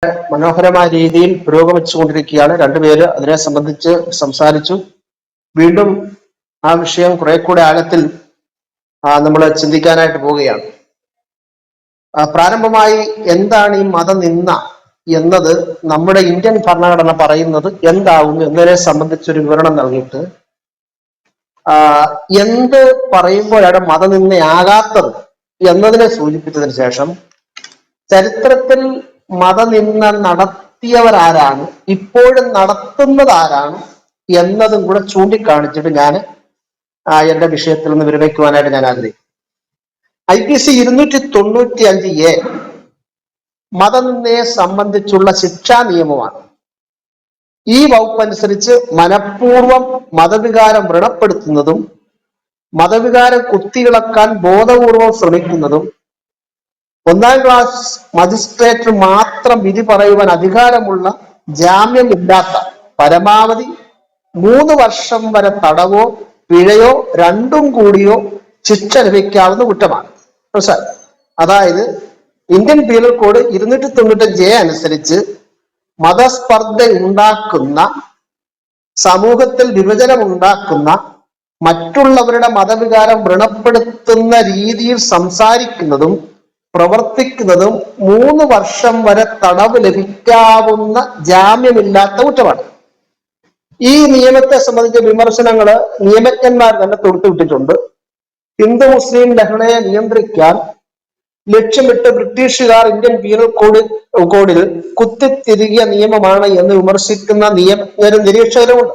മനോഹരമായ രീതിയിൽ പുരോഗമിച്ചുകൊണ്ടിരിക്കുകയാണ്. രണ്ടുപേര് അതിനെ സംബന്ധിച്ച് സംസാരിച്ചു. വീണ്ടും ആ വിഷയം കുറെ കൂടെ ആഴത്തിൽ നമ്മൾ ചിന്തിക്കാനായിട്ട് പോവുകയാണ്. പ്രാരംഭമായി എന്താണ് ഈ മതനിന്ദ എന്നത് നമ്മുടെ ഇന്ത്യൻ ഭരണഘടന പറയുന്നത് എന്താവുന്നു എന്നതിനെ സംബന്ധിച്ചൊരു വിവരണം നൽകിയിട്ട് എന്ത് പറയുമ്പോഴാണ് മതനിന്ദയാകാത്തത് എന്നതിനെ സൂചിപ്പിച്ചതിന് ശേഷം ചരിത്രത്തിൽ മതനിന്ദ നടത്തിയവരാരാണ്, ഇപ്പോഴും നടത്തുന്നത് ആരാണ് എന്നതും കൂടെ ചൂണ്ടിക്കാണിച്ചിട്ട് ഞാൻ എന്റെ വിഷയത്തിൽ നിന്ന് വിരമിക്കുവാനായിട്ട് ഞാൻ ആഗ്രഹിക്കുന്നു. IPC 295A മതനിന്ദയെ സംബന്ധിച്ചുള്ള ശിക്ഷാ നിയമമാണ്. ഈ വകുപ്പനുസരിച്ച് മനഃപൂർവം മതവികാരം വ്രണപ്പെടുത്തുന്നതും മതവികാരം കുത്തിയിളക്കാൻ ബോധപൂർവം ശ്രമിക്കുന്നതും ഒന്നാം ക്ലാസ് മജിസ്ട്രേറ്റ് മാത്രം വിധി പറയുവാൻ അധികാരമുള്ള ജാമ്യമില്ലാത്ത പരമാവധി 3 വർഷം വരെ തടവോ പിഴയോ രണ്ടും കൂടിയോ ശിക്ഷ ലഭിക്കാവുന്ന കുറ്റമാണ്. അതായത് ഇന്ത്യൻ പീനൽ കോഡ് 295A അനുസരിച്ച് മതസ്പർദ്ധ ഉണ്ടാക്കുന്ന, സമൂഹത്തിൽ വിഭജനം ഉണ്ടാക്കുന്ന, മറ്റുള്ളവരുടെ മതവികാരം വ്രണപ്പെടുത്തുന്ന രീതിയിൽ സംസാരിക്കുന്നതും പ്രവർത്തിക്കുന്നതും 3 വർഷം വരെ തടവ് ലഭിക്കാവുന്ന ജാമ്യമില്ലാത്ത കുറ്റമാണ്. ഈ നിയമത്തെ സംബന്ധിച്ച വിമർശനങ്ങൾ നിയമജ്ഞന്മാർ തന്നെ തൊടുത്തുവിട്ടിട്ടുണ്ട്. ഹിന്ദു മുസ്ലിം ലഹളയെ നിയന്ത്രിക്കാൻ ലക്ഷ്യമിട്ട് ബ്രിട്ടീഷുകാർ ഇന്ത്യൻ പീനൽ കോഡിൽ കുത്തിത്തിരികിയ നിയമമാണ് എന്ന് വിമർശിക്കുന്ന നിയമജ്ഞരും നിരീക്ഷകരുമുണ്ട്.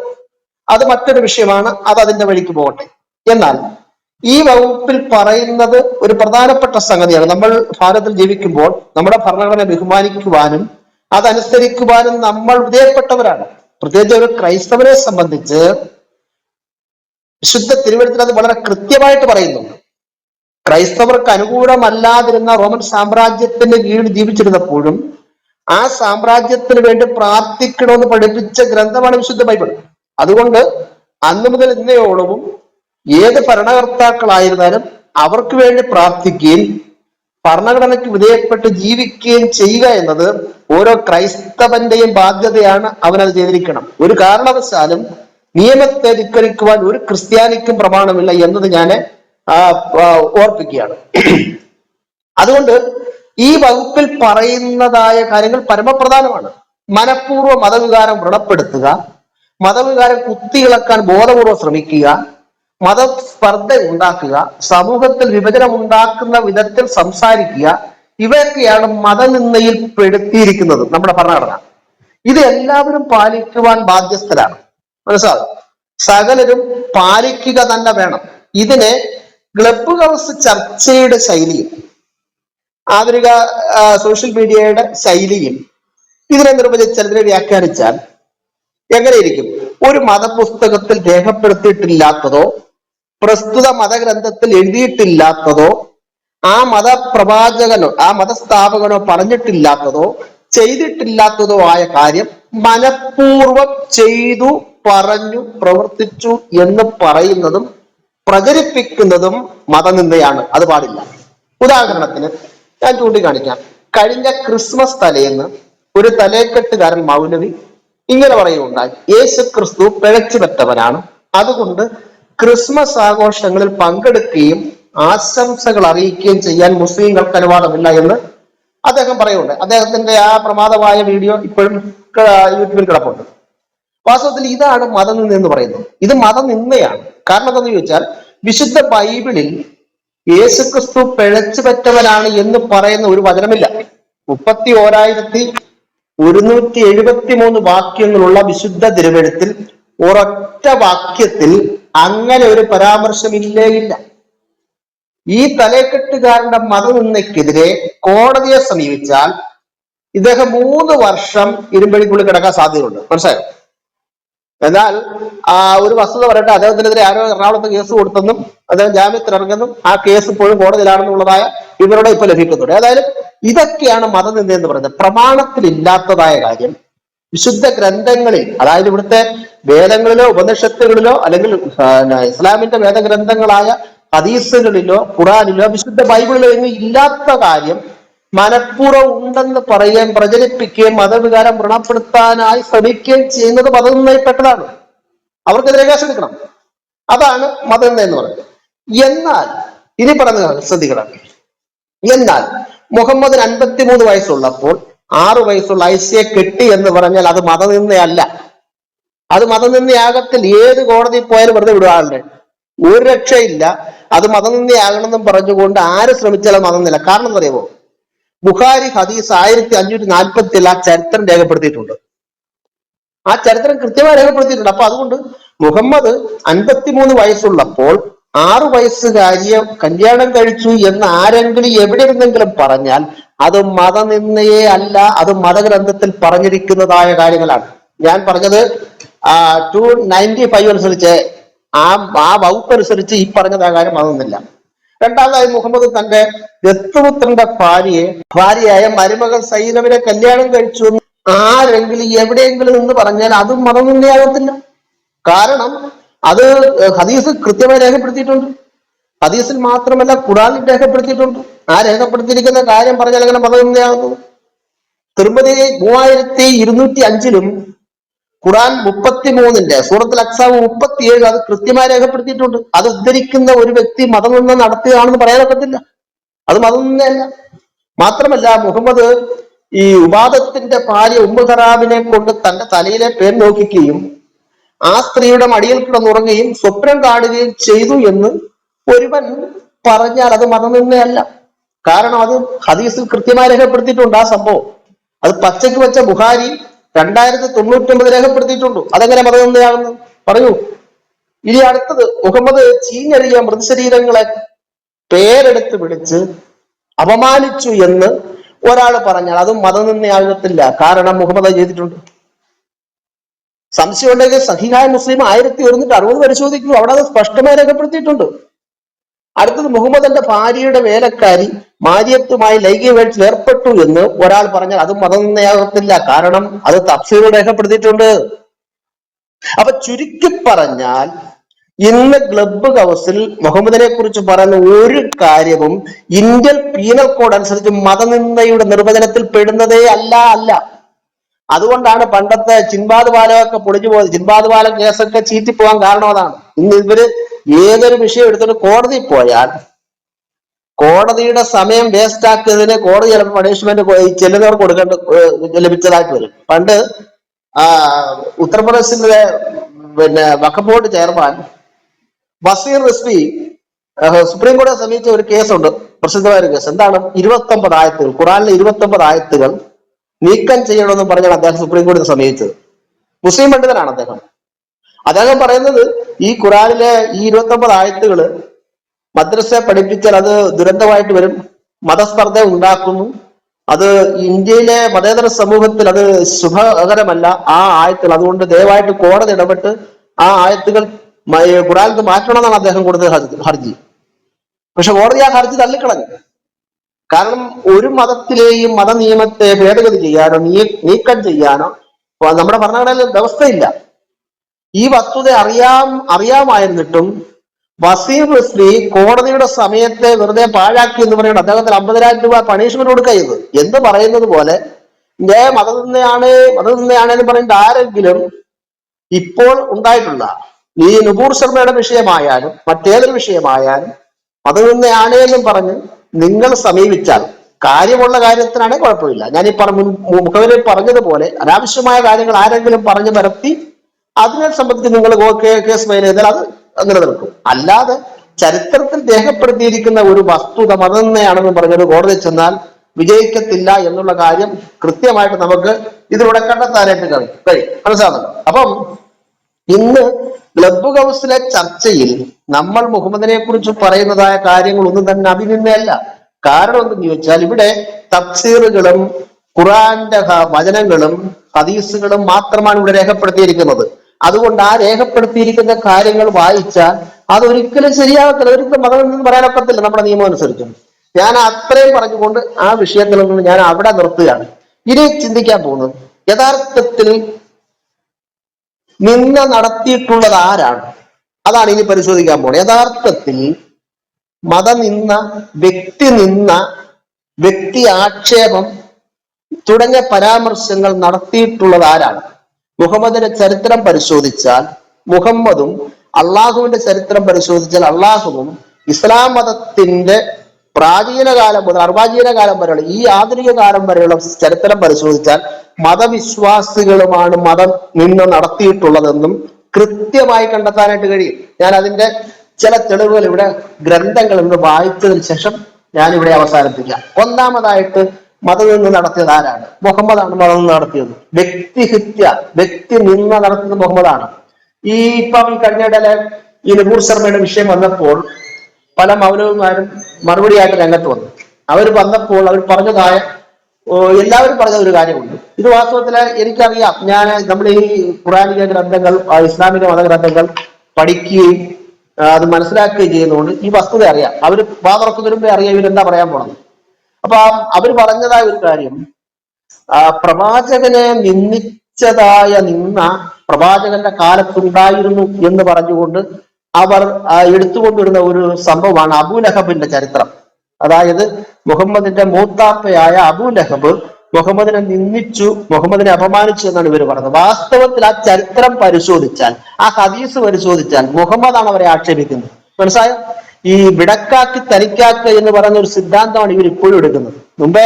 അത് മറ്റൊരു വിഷയമാണ്, അത് അതിന്റെ വഴിക്ക് പോകട്ടെ. എന്നാൽ ഈ വകുപ്പിൽ പറയുന്നത് ഒരു പ്രധാനപ്പെട്ട സംഗതിയാണ്. നമ്മൾ ഭാരതത്തിൽ ജീവിക്കുമ്പോൾ നമ്മുടെ ഭരണഘടന ബഹുമാനിക്കുവാനും അതനുസരിക്കുവാനും നമ്മൾ വിധേയപ്പെട്ടവരാണ്. പ്രത്യേകിച്ച് ഒരു ക്രൈസ്തവരെ സംബന്ധിച്ച് വിശുദ്ധ തിരുവചനത്തിൽ അത് വളരെ കൃത്യമായിട്ട് പറയുന്നുണ്ട്. ക്രൈസ്തവർക്ക് അനുകൂലമല്ലാതിരുന്ന റോമൻ സാമ്രാജ്യത്തിന്റെ കീഴിൽ ജീവിച്ചിരുന്നപ്പോഴും ആ സാമ്രാജ്യത്തിന് വേണ്ടി പ്രാർത്ഥിക്കണമെന്ന് പഠിപ്പിച്ച ഗ്രന്ഥമാണ് വിശുദ്ധ ബൈബിൾ. അതുകൊണ്ട് അന്നു മുതൽ ഇന്നയോളവും ഏത് ഭരണകർത്താക്കളായിരുന്നാലും അവർക്ക് വേണ്ടി പ്രാർത്ഥിക്കുകയും ഭരണഘടനയ്ക്ക് വിധേയപ്പെട്ട് ജീവിക്കുകയും ചെയ്യുക എന്നത് ഓരോ ക്രൈസ്തവന്റെയും ബാധ്യതയാണ്. അവനത് ചെയ്തിരിക്കണം. ഒരു കാരണവശാലും നിയമത്തെ ധിക്കരിക്കുവാൻ ഒരു ക്രിസ്ത്യാനിക്കും പ്രമാണമില്ല എന്നത് ഞാൻ ഓർപ്പിക്കുകയാണ്. അതുകൊണ്ട് ഈ വകുപ്പിൽ പറയുന്നതായ കാര്യങ്ങൾ പരമപ്രധാനമാണ്. മനഃപൂർവ്വ മതവികാരം വ്രണപ്പെടുത്തുക, മതവികാരം കുത്തിയിളക്കാൻ ബോധപൂർവ്വം ശ്രമിക്കുക, മതസ്പർദ്ധ ഉണ്ടാക്കുക, സമൂഹത്തിൽ വിഭജനം ഉണ്ടാക്കുന്ന വിധത്തിൽ സംസാരിക്കുക, ഇവയൊക്കെയാണ് മതനിന്ദയിൽ പെടുത്തിയിരിക്കുന്നത് നമ്മുടെ ഭരണഘടന. ഇത് എല്ലാവരും പാലിക്കുവാൻ ബാധ്യസ്ഥരാണ്. മനസ്സിലാകും. സകലരും പാലിക്കുക തന്നെ വേണം. ഇതിനെ ക്ലബ് ഹൗസ് ചർച്ചയുടെ ശൈലിയും ആധുനിക സോഷ്യൽ മീഡിയയുടെ ശൈലിയും ഇതിനെ നിർവചിച്ചതിനെ വ്യാഖ്യാനിച്ചാൽ എങ്ങനെയിരിക്കും? ഒരു മതപുസ്തകത്തിൽ രേഖപ്പെടുത്തിയിട്ടില്ലാത്തതോ പ്രസ്തുത മതഗ്രന്ഥത്തിൽ എഴുതിയിട്ടില്ലാത്തതോ ആ മതപ്രവാചകനോ ആ മതസ്ഥാപകനോ പറഞ്ഞിട്ടില്ലാത്തതോ ചെയ്തിട്ടില്ലാത്തതോ ആയ കാര്യം മനഃപൂർവം ചെയ്തു, പറഞ്ഞു, പ്രവർത്തിച്ചു എന്ന് പറയുന്നതും പ്രചരിപ്പിക്കുന്നതും മതനിന്ദയാണ്. അത് പാടില്ല. ഉദാഹരണത്തിന് ഞാൻ ചൂണ്ടിക്കാണിക്കാം. കഴിഞ്ഞ ക്രിസ്മസ് തലേന്ന് ഒരു തലേക്കെട്ടുകാരൻ മൗലവി ഇങ്ങനെ പറയുകയുണ്ടായി: യേശു ക്രിസ്തു പിഴച്ചുപറ്റവനാണ്, അതുകൊണ്ട് ക്രിസ്മസ് ആഘോഷങ്ങളിൽ പങ്കെടുക്കുകയും ആശംസകൾ അറിയിക്കുകയും ചെയ്യാൻ മുസ്ലിങ്ങൾക്ക് അനുവാദമില്ല എന്ന് അദ്ദേഹം പറയുന്നുണ്ട്. അദ്ദേഹത്തിന്റെ ആ പ്രമാദമായ വീഡിയോ ഇപ്പോഴും യൂട്യൂബിൽ കിടപ്പുണ്ട്. വാസ്തവത്തിൽ ഇതാണ് മതനിന്ദ എന്ന് പറയുന്നത്. ഇത് മതനിന്ദയാണ്. കാരണം എന്താണെന്ന് ചോദിച്ചാൽ, വിശുദ്ധ ബൈബിളിൽ യേശുക്രിസ്തു പിഴച്ചുപറ്റവനാണ് എന്ന് പറയുന്ന ഒരു വചനമില്ല. 31,173 വാക്യങ്ങളുള്ള വിശുദ്ധ തിരുവെഴുത്തിൽ ഒരൊറ്റ വാക്യത്തിൽ അങ്ങനെ ഒരു പരാമർശമില്ലേ ഇല്ല. ഈ തലേക്കെട്ടുകാരന്റെ മതനിന്ദയ്ക്കെതിരെ കോടതിയെ സമീപിച്ചാൽ ഇദ്ദേഹം 3 വർഷം ഇരുമ്പഴിക്കുള്ളിൽ കിടക്കാൻ സാധ്യതയുണ്ട്. മനസ്സിലായോ? എന്നാൽ ഒരു വസ്തുത പറയട്ടെ, അദ്ദേഹത്തിനെതിരെ ആരോ എറണാകുളത്ത് കേസ് കൊടുത്തെന്നും അദ്ദേഹം ജാമ്യത്തിൽ ഇറങ്ങുന്നു, ആ കേസ് ഇപ്പോഴും കോടതിയിലാണെന്നുള്ളതായ വിവരം ഇപ്പൊ ലഭിക്കുന്നുണ്ട്. ഏതായാലും ഇതൊക്കെയാണ് മതനിന്ദ എന്ന് പറയുന്നത്. പ്രമാണത്തിലില്ലാത്തതായ കാര്യം വിശുദ്ധ ഗ്രന്ഥങ്ങളിൽ, അതായത് ഇവിടുത്തെ വേദങ്ങളിലോ ഉപനിഷത്തുകളിലോ അല്ലെങ്കിൽ ഇസ്ലാമിന്റെ വേദഗ്രന്ഥങ്ങളായ ഹദീസുകളിലോ ഖുറാനിലോ വിശുദ്ധ ബൈബിളിലോ എങ്ങും ഇല്ലാത്ത കാര്യം മനഃപൂർവ്വം ഉണ്ടെന്ന് പറയുകയും പ്രചരിപ്പിക്കുകയും മതവികാരം വ്രണപ്പെടുത്താനായി ശ്രമിക്കുകയും ചെയ്യുന്നത് മതനിന്ദയിൽപ്പെട്ടതാണ്. അവർക്കെതിരെ കേസെടുക്കണം. അതാണ് മതനിന്ദ എന്ന് പറയുന്നത്. എന്നാൽ ഇനി പറഞ്ഞ ശ്രദ്ധിക്കണം. എന്നാൽ മുഹമ്മദിന് 53 വയസ്സുള്ളപ്പോൾ 6 വയസ്സുള്ള ഐസിയെ കെട്ടി എന്ന് പറഞ്ഞാൽ അത് മതനിന്ദയല്ല. അത് മതനിന്ദയാകത്തിൽ. ഏത് കോടതിയിൽ പോയാലും വെറുതെ വിടുക ആളുടെ ഒരു രക്ഷയില്ല. അത് മതനിന്ദയാകണമെന്നും പറഞ്ഞുകൊണ്ട് ആര് ശ്രമിച്ചാലും മതനിന്ദയില്ല. കാരണം എന്താ അറിയാമോ? ബുഖാരി ഹദീസ് 1547 ആ ചരിത്രം രേഖപ്പെടുത്തിയിട്ടുണ്ട്. ആ ചരിത്രം കൃത്യമായി രേഖപ്പെടുത്തിയിട്ടുണ്ട്. അപ്പൊ അതുകൊണ്ട് മുഹമ്മദ് 53 വയസ്സുള്ളപ്പോൾ 6 വയസ്സുകാരിയെ കല്യാണം കഴിച്ചു എന്ന് ആരെങ്കിലും എവിടെ ഇരുന്നെങ്കിലും പറഞ്ഞാൽ അത് മതനിന്ദയെ അല്ല, അത് മതഗ്രന്ഥത്തിൽ പറഞ്ഞിരിക്കുന്നതായ കാര്യങ്ങളാണ്. ഞാൻ പറഞ്ഞത് 295 അനുസരിച്ച് ആ വകുപ്പ് അനുസരിച്ച് ഈ പറഞ്ഞതായ കാര്യം മതമൊന്നുമില്ല. രണ്ടാമതായി മുഹമ്മദ് തന്റെ ദത്തുപുത്രന്റെ ഭാര്യയായ മരുമകൾ സൈനബിനെ കല്യാണം കഴിച്ചു എന്ന് ആരെങ്കിലും എവിടെയെങ്കിലും എന്ന് പറഞ്ഞാൽ അതും മതനിന്ദയാകത്തില്ല. കാരണം അത് ഹദീസ് കൃത്യമായി രേഖപ്പെടുത്തിയിട്ടുണ്ട്. ഹദീസിൽ മാത്രമല്ല ഖുറാനിൽ രേഖപ്പെടുത്തിയിട്ടുണ്ട്. ആ രേഖപ്പെടുത്തിയിരിക്കുന്ന കാര്യം പറഞ്ഞാൽ അങ്ങനെ മതനിന്ദയാകുന്നത്. തിർമിദി 3205 ഖുറാൻ 33 സൂറത്തുൽ അക്സാവ് 37 അത് കൃത്യമായി രേഖപ്പെടുത്തിയിട്ടുണ്ട്. അത് ഉദ്ധരിക്കുന്ന ഒരു വ്യക്തി മതനിന്ദ നടത്തുകയാണെന്ന് പറയാനൊക്കത്തില്ല. അത് മതനിന്ദയല്ല. മാത്രമല്ല മുഹമ്മദ് ഈ ഉബാദത്തിന്റെ ഭാര്യ ഉമ്മു ഖറാബിനെ കൊണ്ട് തന്റെ തലയിലെ പേർ നോക്കിക്കുകയും ആ സ്ത്രീയുടെ മടിയിൽ കിടന്നുറങ്ങുകയും സ്വപ്നം കാണുകയും ചെയ്തു എന്ന് ഒരുവൻ പറഞ്ഞാൽ അത് മതനിന്ദയല്ല. കാരണം അത് ഹദീസിൽ കൃത്യമായി രേഖപ്പെടുത്തിയിട്ടുണ്ട്. ആ സംഭവം അത് പച്ചയ്ക്ക് വെച്ച ബുഖാരി 2099 രേഖപ്പെടുത്തിയിട്ടുണ്ട്. അതെങ്ങനെ മതനിന്ദയാകുന്നു? പറയൂ. ഇനി അടുത്തത്, മുഹമ്മദ് ചീഞ്ഞെറിയ മൃതശരീരങ്ങളെ പേരെടുത്ത് വിളിച്ച് അപമാനിച്ചു എന്ന് ഒരാൾ പറഞ്ഞാൽ അതും മതനിന്ദയാകത്തില്ല. കാരണം മുഹമ്മദ് ചെയ്തിട്ടുണ്ട്. സംശയം ഉണ്ടെങ്കിൽ സഹിഹായ മുസ്ലിം 1160 പരിശോധിക്കൂ. അവിടെ അത് സ്പഷ്ടമായി രേഖപ്പെടുത്തിയിട്ടുണ്ട്. അടുത്തത്, മുഹമ്മദിന്റെ ഭാര്യയുടെ വേലക്കാരി മാരിയത്തുമായി ലൈംഗിക വേഴ്ചയിൽ ഏർപ്പെട്ടു എന്ന് ഒരാൾ പറഞ്ഞാൽ അത് മതനിന്ദയാകത്തില്ല. കാരണം അത് തഫ്സീറിൽ രേഖപ്പെടുത്തിയിട്ടുണ്ട്. അപ്പൊ ചുരുക്കി പറഞ്ഞാൽ ഇന്ന് ക്ലബ് ഹൗസിൽ മുഹമ്മദിനെ കുറിച്ച് പറയുന്ന ഒരു കാര്യവും ഇന്ത്യൻ പീനൽ കോഡ് അനുസരിച്ച് മതനിന്ദയുടെ നിർവചനത്തിൽ പെടുന്നതേ അല്ല. അതുകൊണ്ടാണ് പണ്ടത്തെ ചിൻബാദ് പാലമൊക്കെ പൊളിഞ്ഞു പോയത്. ചിൻബാദ് പാലം കേസൊക്കെ ചീറ്റിപ്പോകാൻ കാരണം അതാണ്. ഇന്ന് ഇവര് ഏതൊരു വിഷയം എടുത്തിട്ട് കോടതി പോയാൽ കോടതിയുടെ സമയം വേസ്റ്റ് ആക്കിയതിന് കോടതി ചിലപ്പോൾ പണിഷ്മെന്റ് ചെല്ലുന്നവർ ലഭിച്ചതായിട്ട് വരും. പണ്ട് ഉത്തർപ്രദേശിലെ Waqf board chairman Basheer Rizvi supreme കോടതിയെ സമീപിച്ച ഒരു കേസുണ്ട്, പ്രസിദ്ധമായ ഒരു കേസ്. എന്താണ്? 29 ആയത്തുകൾ, ഖുറാനിലെ 29 ആയത്തുകൾ നീക്കം ചെയ്യണമെന്ന് പറഞ്ഞാണ് അദ്ദേഹം സുപ്രീം കോടതിയെ സമീപിച്ചത്. മുസ്ലിം പണ്ഡിതനാണ് അദ്ദേഹം. അദ്ദേഹം പറയുന്നത് ഈ ഖുറാനിലെ ഈ 29 ആയത്തുകള് മദ്രസയെ പഠിപ്പിച്ചാൽ അത് ദുരന്തമായിട്ട് വരും, മതസ്പർദ്ധ ഉണ്ടാക്കുന്നു, അത് ഇന്ത്യയിലെ മതേതര സമൂഹത്തിൽ അത് ശുഭകരമല്ല ആ ആയത്തുകൾ. അതുകൊണ്ട് ദയവായിട്ട് കോടതി ഇടപെട്ട് ആ ആയത്തുകൾ ഖുറാനിൽ മാറ്റണമെന്നാണ് അദ്ദേഹം കൊടുത്ത ഹർജി. പക്ഷെ കോടതി ആ ഹർജി തള്ളിക്കളഞ്ഞു. കാരണം ഒരു മതത്തിലെയും മത നിയമത്തെ ഭേദഗതി ചെയ്യാനോ നീക്കം ചെയ്യാനോ നമ്മുടെ ഭരണഘടനയിൽ വ്യവസ്ഥയില്ല. ഈ വസ്തുത അറിയാമായിരുന്നിട്ടും വസീം റിസ്വി കോടതിയുടെ സമയത്തെ വെറുതെ പാഴാക്കി എന്ന് പറയുന്നത് അദ്ദേഹത്തിന് 50,000 രൂപ പണിഷ്മെന്റ് കൊടുക്കരുത് എന്ന് പറയുന്നത് പോലെ മതനിന്ദയാണ് എന്ന് പറഞ്ഞിട്ട് ആരെങ്കിലും ഇപ്പോൾ ഉണ്ടായിട്ടുള്ള ഈ നുപൂർ ശർമ്മയുടെ വിഷയമായാലും മറ്റേതൊരു വിഷയമായാലും മതനിന്ദയാണ് എന്നും പറഞ്ഞ് നിങ്ങൾ സമീപിച്ചാൽ കാര്യമുള്ള കാര്യത്തിനാണെങ്കിൽ കുഴപ്പമില്ല. ഞാൻ ഈ മുഖവരിൽ പറഞ്ഞതുപോലെ അനാവശ്യമായ കാര്യങ്ങൾ ആരെങ്കിലും പറഞ്ഞു പരത്തി അതിനെ സംബന്ധിച്ച് നിങ്ങൾ കേസ് ഫയൽ ചെയ്താൽ അത് അങ്ങനെ നിൽക്കും. അല്ലാതെ ചരിത്രത്തിൽ രേഖപ്പെടുത്തിയിരിക്കുന്ന ഒരു വസ്തുത മതനിന്ദയാണെന്ന് പറഞ്ഞത് കോടതി ചെന്നാൽ വിജയിക്കത്തില്ല എന്നുള്ള കാര്യം കൃത്യമായിട്ട് നമുക്ക് ഇതിലൂടെ കണ്ടെത്താനായിട്ട് കഴിയും. മനസ്സിലാകുന്നുണ്ടോ? അപ്പം ഇന്ന് ക്ലബ് ഹൗസിലെ ചർച്ചയിൽ നമ്മൾ മുഹമ്മദിനെ കുറിച്ച് പറയുന്നതായ കാര്യങ്ങൾ ഒന്നും തന്നെ അഭിനന്ദയല്ല. കാരണം എന്തെന്ന് ചോദിച്ചാൽ ഇവിടെ തഫ്സീറുകളും ഖുറാന്റെ വചനങ്ങളും ഹദീസുകളും മാത്രമാണ് ഇവിടെ രേഖപ്പെടുത്തിയിരിക്കുന്നത്. അതുകൊണ്ട് ആ രേഖപ്പെടുത്തിയിരിക്കുന്ന കാര്യങ്ങൾ വായിച്ചാൽ അതൊരിക്കലും ശരിയാകത്തില്ല. ഒരിക്കലും മതം എന്ന് പറയാനൊക്കത്തില്ല നമ്മുടെ നിയമം അനുസരിച്ചും. ഞാൻ അത്രയും പറഞ്ഞുകൊണ്ട് ആ വിഷയത്തിൽ നിന്ന് ഞാൻ അവിടെ നിർത്തുകയാണ്. ഇനി ചിന്തിക്കാൻ പോകുന്നത് യഥാർത്ഥത്തിൽ നിന്ന നടത്തിയിട്ടുള്ളത് ആരാണ്? അതാണ് ഇനി പരിശോധിക്കാൻ പോകുന്നത്. യഥാർത്ഥത്തിൽ മതനിന്ന, വ്യക്തി നിന്ന വ്യക്തി ആക്ഷേപം തുടങ്ങിയ പരാമർശങ്ങൾ നടത്തിയിട്ടുള്ളത് ആരാണ്? മുഹമ്മദിന്റെ ചരിത്രം പരിശോധിച്ചാൽ മുഹമ്മദും, അള്ളാഹുവിന്റെ ചരിത്രം പരിശോധിച്ചാൽ അള്ളാഹുവും, ഇസ്ലാം മതത്തിന്റെ പ്രാചീന കാലം മുതൽ അർവാചീന കാലം വരെയുള്ള ഈ ആധുനിക കാലം വരെയുള്ള ചരിത്രം പരിശോധിച്ചാൽ മതവിശ്വാസികളുമാണ് മതം നിന്ന് നടത്തിയിട്ടുള്ളതെന്നും കൃത്യമായി കണ്ടെത്താനായിട്ട് കഴിയും. ഞാൻ അതിന്റെ ചില തെളിവുകൾ ഇവിടെ ഗ്രന്ഥങ്ങൾ നിന്ന് വായിച്ചതിന് ശേഷം ഞാൻ ഇവിടെ അവസാനിപ്പിക്കാം. ഒന്നാമതായിട്ട് മതം നിന്ന് നടത്തിയത് ആരാണ്? മുഹമ്മദാണ് മതം നിന്ന് നടത്തിയത്. വ്യക്തി നിന്ന് നടത്തുന്നത് മുഹമ്മദാണ്. ഇപ്പം ഈ കഴിഞ്ഞിടയിലെ ഈ നബൂർ ശർമ്മയുടെ വിഷയം വന്നപ്പോൾ പല മൗലവിമാരും മറുപടിയായിട്ട് രംഗത്ത് വന്നു. അവർ വന്നപ്പോൾ അവർ പറഞ്ഞതായ എല്ലാവരും പറഞ്ഞ ഒരു കാര്യമുണ്ട്. ഇത് വാസ്തവത്തില് എനിക്കറിയാം. നമ്മൾ ഈ ഖുറാനിക ഗ്രന്ഥങ്ങൾ, ഇസ്ലാമിക മതഗ്രന്ഥങ്ങൾ പഠിക്കുകയും അത് മനസ്സിലാക്കുകയും ചെയ്യുന്നതുകൊണ്ട് ഈ വസ്തുത അറിയാം. അവർ വാതുറക്കുന്നതിന് മുമ്പേ അറിയാം ഇവരെന്താ പറയാൻ പോണത്. അപ്പൊ അവർ പറഞ്ഞതായ ഒരു കാര്യം, പ്രവാചകനെ നിന്ദിച്ചതായ നിന്ന പ്രവാചകന്റെ കാലത്തുണ്ടായിരുന്നു എന്ന് പറഞ്ഞുകൊണ്ട് അവർ എടുത്തുകൊണ്ടിരുന്ന ഒരു സംഭവമാണ് അബൂലഹബിന്റെ ചരിത്രം. അതായത് മുഹമ്മദിന്റെ മൂത്താപ്പയായ അബൂലഹബ് മുഹമ്മദിനെ നിന്ദിച്ചു, മുഹമ്മദിനെ അപമാനിച്ചു എന്നാണ് ഇവർ പറഞ്ഞത്. വാസ്തവത്തിൽ ആ ചരിത്രം പരിശോധിച്ചാൽ, ആ ഹദീസ് പരിശോധിച്ചാൽ മുഹമ്മദാണ് അവരെ ആക്ഷേപിക്കുന്നത്. മനസ്സിലായോ? ഈ വിടക്കാക്കി തനിക്കാക്ക് എന്ന് പറയുന്ന ഒരു സിദ്ധാന്തമാണ് ഇവർ ഇപ്പോഴും എടുക്കുന്നത്. മുമ്പേ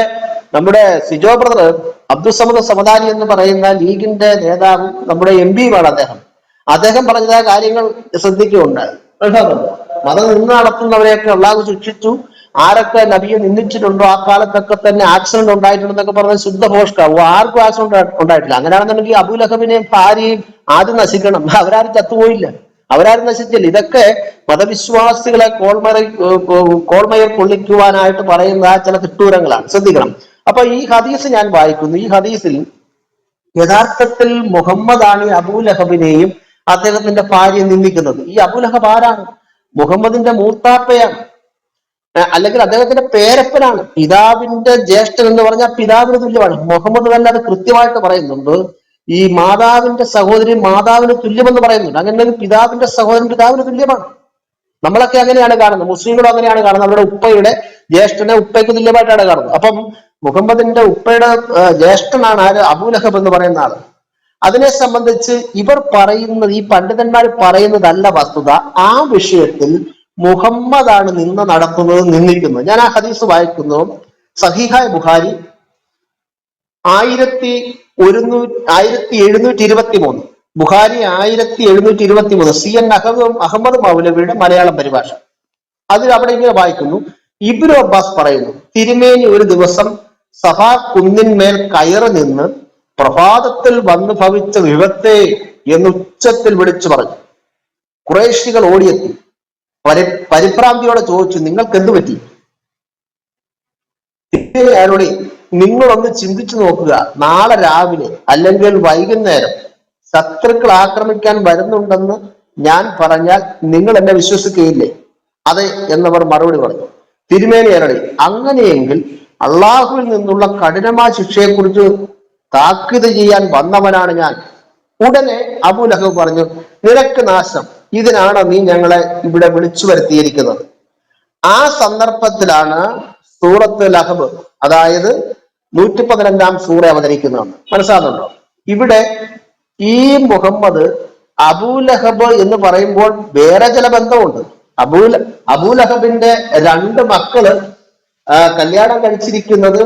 നമ്മുടെ സിജോ ബ്രദർ അബ്ദുസമദ് സമദാനി എന്ന് പറയുന്ന ലീഗിന്റെ നേതാവും നമ്മുടെ പിയുമാണ് അദ്ദേഹം പറഞ്ഞതായ കാര്യങ്ങൾ ശ്രദ്ധിക്കുകയുണ്ടായി. മതം നിന്ന് നടത്തുന്നവരെയൊക്കെ അള്ളാഹു ശിക്ഷിച്ചു. ആരൊക്കെ നബിയെ നിന്ദിച്ചിട്ടുണ്ടോ ആ കാലത്തൊക്കെ തന്നെ ആക്സിഡന്റ് ഉണ്ടായിട്ടുണ്ടെന്നൊക്കെ പറഞ്ഞ ശുദ്ധ ഭോഷ്കാവും. ആർക്കും ആക്സിഡന്റ് ഉണ്ടായിട്ടില്ല. അങ്ങനെയാണെന്നുണ്ടെങ്കിൽ അബൂലഹബിനെയും ഭാര്യയും ആദ്യം നശിക്കണം. അവരാരും ചത്തുപോയില്ല, അവരാരും നശിച്ചില്ല. ഇതൊക്കെ മതവിശ്വാസികളെ കോൾമയർ കൊള്ളിക്കുവാനായിട്ട് പറയുന്ന ചില തിട്ടൂരങ്ങളാണ്. ശ്രദ്ധിക്കണം. അപ്പൊ ഈ ഹദീസ് ഞാൻ വായിക്കുന്നു. ഈ ഹദീസിൽ യഥാർത്ഥത്തിൽ മുഹമ്മദാണ് ഈ അബൂലഹബിനെയും അദ്ദേഹത്തിന്റെ ഭാര്യയെ നിന്ദിക്കുന്നത്. ഈ അബൂലഹബ് ആരാണ്? മുഹമ്മദിന്റെ മൂത്താപ്പയാണ്, അല്ലെങ്കിൽ അദ്ദേഹത്തിന്റെ പേരപ്പനാണ്. പിതാവിന്റെ ജ്യേഷ്ഠൻ എന്ന് പറഞ്ഞാൽ പിതാവിന് തുല്യമാണ്. മുഹമ്മദ് തന്നെ അത് കൃത്യമായിട്ട് പറയുന്നുണ്ട്. ഈ മാതാവിന്റെ സഹോദരി മാതാവിന് തുല്യമെന്ന് പറയുന്നുണ്ട്. അങ്ങനെ പിതാവിന്റെ സഹോദരൻ പിതാവിന് തുല്യമാണ്. നമ്മളൊക്കെ അങ്ങനെയാണ് കാണുന്നത്. മുസ്ലിങ്ങളും അങ്ങനെയാണ് കാണുന്നത്. നമ്മുടെ ഉപ്പയുടെ ജ്യേഷ്ഠനെ ഉപ്പയ്ക്ക് തുല്യമായിട്ടാണ് കാണുന്നത്. അപ്പം മുഹമ്മദിന്റെ ഉപ്പയുടെ ജ്യേഷ്ഠനാണ് ആര്? അബൂലഹബ് എന്ന് പറയുന്ന ആള്. അതിനെ സംബന്ധിച്ച് ഇവർ പറയുന്നത്, ഈ പണ്ഡിതന്മാർ പറയുന്നതല്ല വസ്തുത. ആ വിഷയത്തിൽ മുഹമ്മദാണ് നിന്ന് നടത്തുന്നത്, നിന്ദിക്കുന്നത്. ഞാൻ ആ ഹദീസ് വായിക്കുന്നു. സഹീഹായ ബുഖാരി 1723, ബുഖാരി 1723, CN അഹമ്മദ് മൗലവിയുടെ മലയാളം പരിഭാഷ. അതിൽ അവിടെ ഇങ്ങനെ വായിക്കുന്നു. ഇബ്നു അബ്ബാസ് പറയുന്നു, തിരുമേനി ഒരു ദിവസം സഫാ കുന്നിന്മേൽ കയറി നിന്ന് പ്രഭാതത്തിൽ വന്നു ഭവിച്ച വിപത്തെ എന്ന് ഉച്ചത്തിൽ വിളിച്ചു പറഞ്ഞു. ഖുറൈശികൾ ഓടിയെത്തി പരിഭ്രാന്തിയോടെ ചോദിച്ചു, നിങ്ങൾക്ക് എന്തു പറ്റി? ആരോടെ, നിങ്ങളൊന്ന് ചിന്തിച്ചു നോക്കുക. നാളെ രാവിലെ അല്ലെങ്കിൽ വൈകുന്നേരം ശത്രുക്കൾ ആക്രമിക്കാൻ വരുന്നുണ്ടെന്ന് ഞാൻ പറഞ്ഞാൽ നിങ്ങൾ എന്നെ വിശ്വസിക്കുകയില്ലേ? അതെ എന്നവർ മറുപടി പറഞ്ഞു. തിരുമേനി അരളി, അങ്ങനെയെങ്കിൽ അള്ളാഹുവിൽ നിന്നുള്ള കഠിനമായ ശിക്ഷയെക്കുറിച്ച് താക്കീത് ചെയ്യാൻ വന്നവനാണ് ഞാൻ. ഉടനെ അബൂലഹബ് പറഞ്ഞു, നിനക്ക് നാശം, ഇതിനാണ് നീ ഞങ്ങളെ ഇവിടെ വിളിച്ചു വരുത്തിയിരിക്കുന്നത്. ആ സന്ദർഭത്തിലാണ് സൂറത്ത് ലഹബ്, അതായത് 115-ാം സൂറ അവതരിക്കുന്നതാണ്. മനസ്സിലാകുന്നുണ്ടോ? ഇവിടെ ഈ മുഹമ്മദ് അബൂലഹബ് എന്ന് പറയുമ്പോൾ വേറെ ചില ബന്ധമുണ്ട്. അബൂലഹബിന്റെ 2 മക്കള് കല്യാണം കഴിച്ചിരിക്കുന്നത്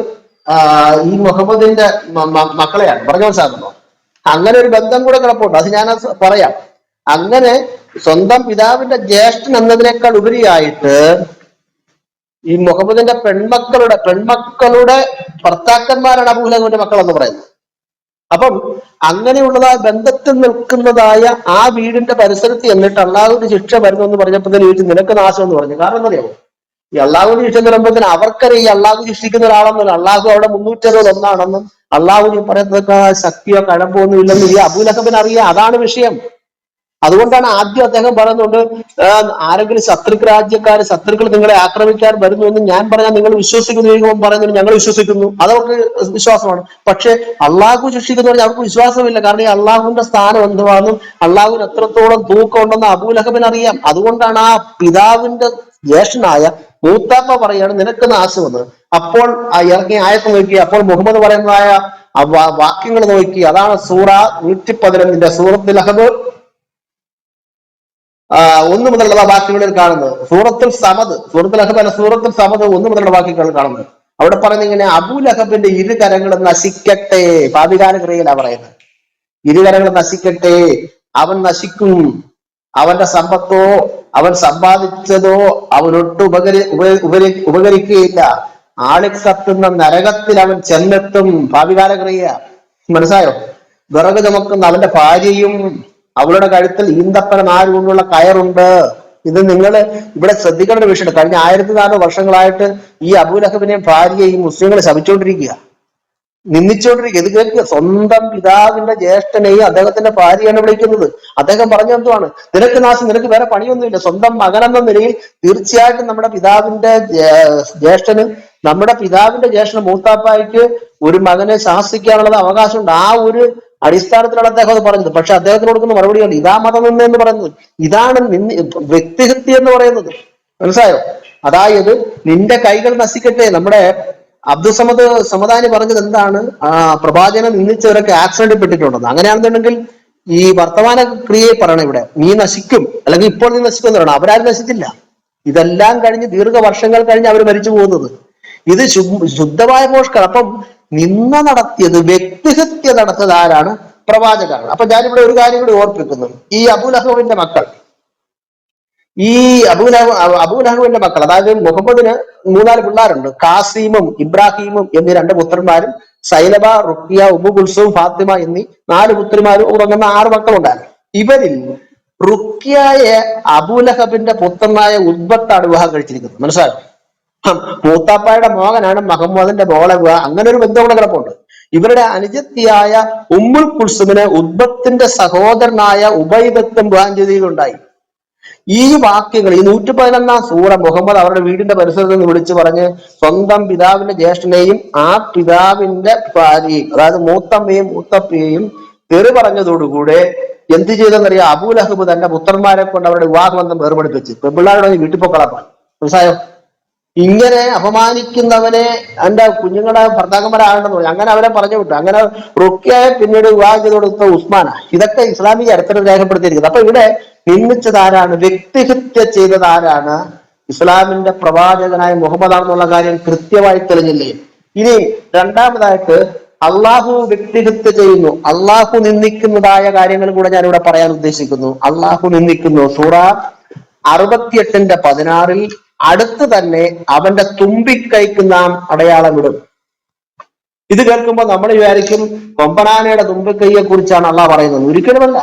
ഈ മുഹമ്മദിന്റെ മക്കളെയാണ്. പറഞ്ഞു മനസ്സിലാകുന്നോ? അങ്ങനെ ഒരു ബന്ധം കൂടെ കിടപ്പുണ്ട്. അത് ഞാൻ പറയാം. അങ്ങനെ സ്വന്തം പിതാവിന്റെ ജ്യേഷ്ഠൻ എന്നതിനേക്കാൾ ഉപരിയായിട്ട് ഈ മുഹമ്മദിന്റെ പെൺമക്കളുടെ ഭർത്താക്കന്മാരാണ് അബൂലഹബിന്റെ മക്കൾ എന്ന് പറയുന്നത്. അപ്പം അങ്ങനെയുള്ളതായ ബന്ധത്തിൽ നിൽക്കുന്നതായ ആ വീടിന്റെ പരിസരത്ത് എന്നിട്ട് അള്ളാഹുവിന്റെ ശിക്ഷ വരുന്നു എന്ന് പറഞ്ഞപ്പോൾ ചോദിച്ചു, നിനക്ക് നാശം എന്ന് പറഞ്ഞു. കാരണം എന്നറിയാമോ? ഈ അള്ളാഹുവിന്റെ ശിക്ഷ എന്ന് പറയുമ്പോൾ അവർക്കറിയാം ഈ അള്ളാഹു ശിക്ഷിക്കുന്ന ഒരാളെന്നല്ല. അള്ളാഹു അവിടെ 361 അള്ളാഹു പറയുന്നതൊക്കെ ശക്തിയോ കഴമ്പോ ഒന്നും ഇല്ലെന്ന് ഈ അബൂലഹബിന് അറിയാം. അതാണ് വിഷയം. അതുകൊണ്ടാണ് ആദ്യം അദ്ദേഹം പറയുന്നുണ്ട്, ആരെങ്കിലും ശത്രുക്കൾ നിങ്ങളെ ആക്രമിക്കാൻ വരുന്നു എന്ന് ഞാൻ പറഞ്ഞാൽ നിങ്ങൾ വിശ്വസിക്കുന്നു. പറയുന്നത് ഞങ്ങൾ വിശ്വസിക്കുന്നു, അതവർക്ക് വിശ്വാസമാണ്. പക്ഷെ അള്ളാഹു ശിക്ഷിക്കുന്നവർ അവർക്ക് വിശ്വാസമില്ല. കാരണം ഈ അള്ളാഹുവിന്റെ സ്ഥാനം എന്തുവാണെന്നും അള്ളാഹുവിന് എത്രത്തോളം തൂക്കം ഉണ്ടെന്ന് അബൂലഹബിന് അറിയാം. അതുകൊണ്ടാണ് ആ പിതാവിന്റെ ജ്യേഷ്ഠനായ മൂത്താപ്പ പറയാണ് നിനക്ക് നാശമെന്ന്. അപ്പോൾ ആ ഇറങ്ങിയ ആയത്ത് നോക്കി, അപ്പോൾ മുഹമ്മദ് പറയുന്നതായ വാക്യങ്ങൾ നോക്കി. അതാണ് സൂറ 111 സൂറത്തുൽ അഹ്ബ് 1 മുതലുള്ള വാക്യങ്ങളിൽ കാണുന്നത്. സൂറത്തുൽ അഹ്ബ് അല്ല, സൂറത്തുൽ സമദ് 1 മുതലുള്ള വാക്യങ്ങൾ കാണുന്നത്. അവിടെ പറയുന്നത് ഇങ്ങനെ, അബൂ ലഹബിന്റെ ഇരുകരങ്ങളും നശിക്കട്ടെ. പാപികാല ക്രിയയിലാണ് പറയുന്നത്. ഇരുകരങ്ങൾ നശിക്കട്ടെ, അവൻ നശിക്കും. അവന്റെ സമ്പത്തോ അവൻ സമ്പാദിച്ചതോ അവനൊട്ട് ഉപകരിക്കുകയില്ല. ആളിക്ക് കത്തുന്ന നരകത്തിൽ അവൻ ചെന്നെത്തും. ഭാവികാല ക്രിയ മനസ്സായോ? വിറക് ചുമക്കുന്ന അവന്റെ ഭാര്യയും അവളുടെ കഴുത്തിൽ ഈന്തപ്പന നാല് കൊണ്ടുള്ള കയറുണ്ട്. ഇത് നിങ്ങൾ ഇവിടെ ശ്രദ്ധിക്കേണ്ട ഒരു വിഷയമാണ്. കഴിഞ്ഞ 1400 വർഷങ്ങളായിട്ട് ഈ അബൂ ലഹബിനെയും ഭാര്യയെയും മുസ്ലിങ്ങൾ ശപിച്ചുകൊണ്ടിരിക്കുക, നിന്ദിച്ചുകൊണ്ടിരിക്കുക. ഇത് കേൾക്കുക, സ്വന്തം പിതാവിന്റെ ജ്യേഷ്ഠനെയും അദ്ദേഹത്തിന്റെ ഭാര്യയാണ് വിളിക്കുന്നത്. അദ്ദേഹം പറഞ്ഞ എന്തുവാണ്? നിനക്ക് നാശം, നിനക്ക് വേറെ പണിയൊന്നുമില്ല. സ്വന്തം മകനെന്ന നിലയിൽ തീർച്ചയായിട്ടും നമ്മുടെ പിതാവിന്റെ ജ്യേഷ്ഠന് മൂത്താപ്പായ്ക്ക് ഒരു മകനെ ശാസിക്കാനുള്ളത് അവകാശമുണ്ട്. ആ ഒരു അടിസ്ഥാനത്തിലാണ് അദ്ദേഹം അത് പറഞ്ഞത്. പക്ഷെ അദ്ദേഹത്തിന് കൊടുക്കുന്ന മറുപടിയുണ്ട്, ഇതാ മതം നിന്ന് എന്ന് പറയുന്നത്. ഇതാണ് വ്യക്തിഹത്യ എന്ന് പറയുന്നത്. മനസ്സിലായോ? അതായത് നിന്റെ കൈകൾ നശിക്കട്ടെ. നമ്മുടെ അബ്ദുസമദ് സമദാനി പറഞ്ഞത് എന്താണ്? പ്രവാചകനെ നിന്ദിച്ചവരൊക്കെ ആക്സിഡന്റ് പെട്ടിട്ടുണ്ടെന്ന്. അങ്ങനെയാണെന്നുണ്ടെങ്കിൽ ഈ വർത്തമാന ക്രിയയെ പറയണം ഇവിടെ, നീ നശിക്കും, അല്ലെങ്കിൽ ഇപ്പോൾ നീ നശിക്കും എന്ന് പറയണം. അവരാരും നശിച്ചില്ല. ഇതെല്ലാം കഴിഞ്ഞ് ദീർഘവർഷങ്ങൾ കഴിഞ്ഞ് അവർ മരിച്ചു പോകുന്നത്. ഇത് ശുദ്ധമായ മോഷ്കർ. അപ്പം നിന്ന നടത്തിയത്, വ്യക്തിഹത്യ നടത്തിയത് ആരാണ്? പ്രവാചകരാണ്. അപ്പൊ ഞാനിവിടെ ഒരു കാര്യം കൂടി ഓർപ്പിക്കുന്നു. ഈ അബൂ ലഹബിന്റെ മക്കൾ, അതായത് മുഹമ്മദിന് 3-4 പിള്ളേരുണ്ട്. കാസിമും ഇബ്രാഹിമും എന്നീ 2 പുത്രന്മാരും, സൈലബ, റുക്കിയ, ഉമ്മു കുൽസൂം, ഫാത്തിമ എന്നീ 4 പുത്രിമാരും ഉറങ്ങുന്ന 6 മക്കളുണ്ടായിരുന്നു. ഇവരിൽ റുക്കിയയെ അബൂ ലഹബിന്റെ പുത്രനായ ഉദ്ബത്താണ് വിവാഹം കഴിച്ചിരിക്കുന്നത്. മനസ്സിലായോ? മൂത്താപ്പായുടെ മോഹനാണ് മുഹമ്മദിന്റെ മോളെ വിവാഹം. അങ്ങനെ ഒരു ബന്ധം കൂടെ കിടപ്പുണ്ട്. ഇവരുടെ അനുജത്തിയായ ഉമ്മുൽ കുൽസുമിനെ ഉദ്ബത്തിന്റെ സഹോദരനായ ഉബൈദത്തും വിവാഹം ചെയ്തിട്ടുണ്ടായി. ഈ വാക്യങ്ങൾ, ഈ 111 സൂറ മുഹമ്മദ് അവരുടെ വീടിന്റെ പരിസരത്ത് നിന്ന് വിളിച്ചു പറഞ്ഞ് സ്വന്തം പിതാവിന്റെ ജ്യേഷ്ഠനെയും ആ പിതാവിന്റെ ഭാര്യയും, അതായത് മൂത്തമ്മയും മൂത്തപ്പയെയും തെറി പറഞ്ഞതോടുകൂടെ എന്ത് ചെയ്തെന്നറിയാം? അബൂ ലഹബ് തന്റെ പുത്രന്മാരെ കൊണ്ട് അവരുടെ വിവാഹബന്ധം വേർപെടുപ്പിച്ച് പെൺപിള്ളാരുടെ വീട്ടിൽ പൊക്കളാക്കാൻ. മനസ്സിലായോ? ഇങ്ങനെ അപമാനിക്കുന്നവനെ എന്റെ കുഞ്ഞുങ്ങളുടെ ഭർത്താക്കന്മാരാകണമെന്ന് പറഞ്ഞു. അങ്ങനെ അവരെ പറഞ്ഞു വിട്ടു. അങ്ങനെ റുക്കിയെ പിന്നീട് വിവാഹം ചെയ്ത് കൊടുത്ത ഉസ്മാന. ഇതൊക്കെ ഇസ്ലാമിക ചരിത്രം രേഖപ്പെടുത്തിയിരിക്കുന്നത്. അപ്പൊ ഇവിടെ നിന്ദിച്ചതാരാണ്? വ്യക്തിഹത്യ ചെയ്തതാരാണ്? ഇസ്ലാമിന്റെ പ്രവാചകനായ മുഹമ്മദാണെന്നുള്ള കാര്യം കൃത്യമായി തെളിഞ്ഞില്ലേ? ഇനി രണ്ടാമതായിട്ട് അള്ളാഹു വ്യക്തിഹത്യ ചെയ്യുന്നു, അള്ളാഹു നിന്ദിക്കുന്നതായ കാര്യങ്ങൾ കൂടെ ഞാനിവിടെ പറയാൻ ഉദ്ദേശിക്കുന്നു. അള്ളാഹു നിന്ദിക്കുന്നു. സൂറ 68:16 അടുത്ത് തന്നെ അവന്റെ തുമ്പിക്കൈക്ക് നാം അടയാളമിടും. ഇത് കേൾക്കുമ്പോൾ നമ്മൾ വിചാരിക്കും കൊമ്പനാനയുടെ തുമ്പിക്കൈയെ കുറിച്ചാണ് അള്ളാഹ് പറയുന്നത്. ഒരിക്കലുമല്ല.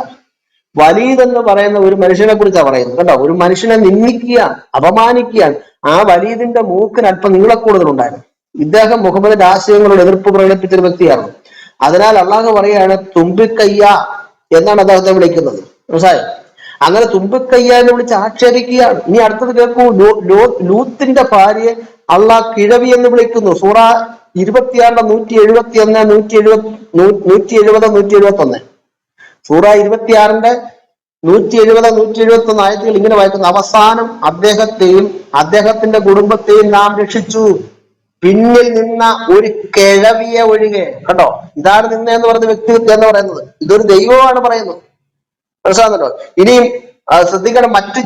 വലീദ് എന്ന് പറയുന്ന ഒരു മനുഷ്യനെ കുറിച്ചാണ് പറയുന്നത്. കണ്ടോ? ഒരു മനുഷ്യനെ നിന്ദിക്കുകയാണ്, അപമാനിക്കുകയാണ്. ആ വലീദിന്റെ മൂക്കിന് അല്പം നീളക്കൂടുതലുണ്ടായിരുന്നു. ഇദ്ദേഹം മുഹമ്മദിന്റെ ആശയങ്ങളോട് എതിർപ്പ് പ്രകടിപ്പിച്ചൊരു വ്യക്തിയാണ്. അതിനാൽ അള്ളാഹ് പറയാണ് തുമ്പിക്കയ്യ എന്നാണ് അദ്ദേഹത്തെ വിളിക്കുന്നത്. മനസ്സിലായോ? അങ്ങനെ തുമ്പിക്കയ്യ എന്ന് വിളിച്ച് ആക്ഷേപിക്കുകയാണ്. ഇനി അടുത്തത് കേൾക്കൂ. ലൂത്തിന്റെ ഭാര്യയെ അള്ളാഹ് കിഴവി എന്ന് വിളിക്കുന്നു. സൂറ 26 171 170 സൂറ 26 170 171 ആയത്തുകൾ ഇങ്ങനെ വായിക്കുന്നു. അവസാനം അദ്ദേഹത്തെയും അദ്ദേഹത്തിന്റെ കുടുംബത്തെയും നാം രക്ഷിച്ചു, പിന്നിൽ നിന്ന ഒരു കിഴവിയെ ഒഴികെ. കണ്ടോ? ഇതാണ് നിന്ന എന്ന് പറയുന്ന വ്യക്തിഹത്യ എന്ന് പറയുന്നത്. ഇതൊരു ദൈവമാണ് പറയുന്നത്. മനസ്സിലാകുന്നുണ്ടോ? ഇനിയും ശ്രദ്ധിക്കണം, മറ്റ്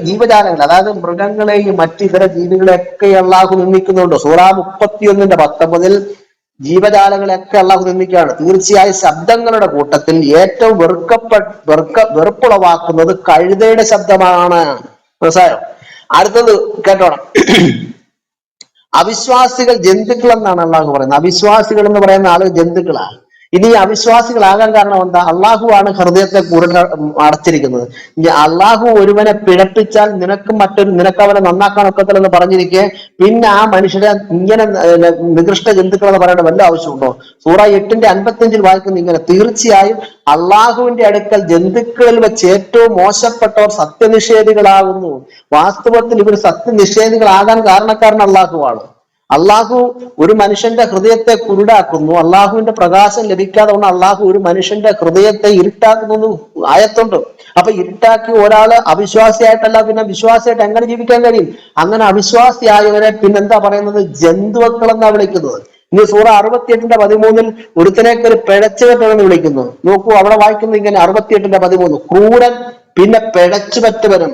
ജീവജാലങ്ങൾ, അതായത് മൃഗങ്ങളെയും മറ്റ് ഇതര ജീവികളെയൊക്കെ അള്ളാഹു നിന്ദിക്കുന്നുണ്ട്. സൂറ 31:19 ജീവജാലങ്ങളെയൊക്കെ അള്ളാഹു നിന്ദിക്കുകയാണ്. തീർച്ചയായും ശബ്ദങ്ങളുടെ കൂട്ടത്തിൽ ഏറ്റവും വെറുപ്പുളവാക്കുന്നത് കഴുതയുടെ ശബ്ദമാണ്. മനസ്സിലായോ? അടുത്തത് കേട്ടോണം. അവിശ്വാസികൾ ജന്തുക്കൾ എന്നാണ് അള്ളാഹു പറയുന്നത്. അവിശ്വാസികൾ എന്ന് പറയുന്ന ആളുകൾ ജന്തുക്കളാണ്. ഇനി അവിശ്വാസികളാകാൻ കാരണം എന്താ? അള്ളാഹു ആണ് ഹൃദയത്തെ അടച്ചിരിക്കുന്നത്. അള്ളാഹു ഒരുവനെ പിഴപ്പിച്ചാൽ നിനക്ക് അവനെ നന്നാക്കാൻ ഒക്കത്തില്ലെന്ന് പറഞ്ഞിരിക്കെ പിന്നെ ആ മനുഷ്യരെ ഇങ്ങനെ നികൃഷ്ട ജന്തുക്കൾ എന്ന് പറയേണ്ട വല്ല ആവശ്യമുണ്ടോ? സൂറ 8:55 വായിക്കുന്ന ഇങ്ങനെ, തീർച്ചയായും അള്ളാഹുവിന്റെ അടുക്കൽ ജന്തുക്കളിൽ വെച്ച് ഏറ്റവും മോശപ്പെട്ടവർ സത്യനിഷേധികളാകുന്നു. വാസ്തവത്തിൽ ഇവർ സത്യനിഷേധികളാകാൻ കാരണക്കാരൻ അള്ളാഹുവാണ്. അള്ളാഹു ഒരു മനുഷ്യന്റെ ഹൃദയത്തെ കുരുടാക്കുന്നു. അള്ളാഹുവിന്റെ പ്രകാശം ലഭിക്കാതെ കൊണ്ട് അള്ളാഹു ഒരു മനുഷ്യന്റെ ഹൃദയത്തെ ഇരുട്ടാക്കുന്നു ആയത്തുണ്ട്. അപ്പൊ ഇരുട്ടാക്കി ഒരാള് അവിശ്വാസിയായിട്ടല്ല പിന്നെ വിശ്വാസിയായിട്ട് എങ്ങനെ ജീവിക്കാൻ കഴിയും? അങ്ങനെ അവിശ്വാസിയായവരെ പിന്നെന്താ പറയുന്നത്? ജന്തുക്കൾ എന്നാ വിളിക്കുന്നത്. ഇനി സൂറ 68-13 ഒരുത്തനേക്ക് ഒരു പിഴച്ചുപറ്റവെന്ന് വിളിക്കുന്നു. നോക്കൂ, അവിടെ വായിക്കുന്നത് ഇങ്ങനെ 68-13 ക്രൂരൻ, പിന്നെ പിഴച്ചുപറ്റവനും.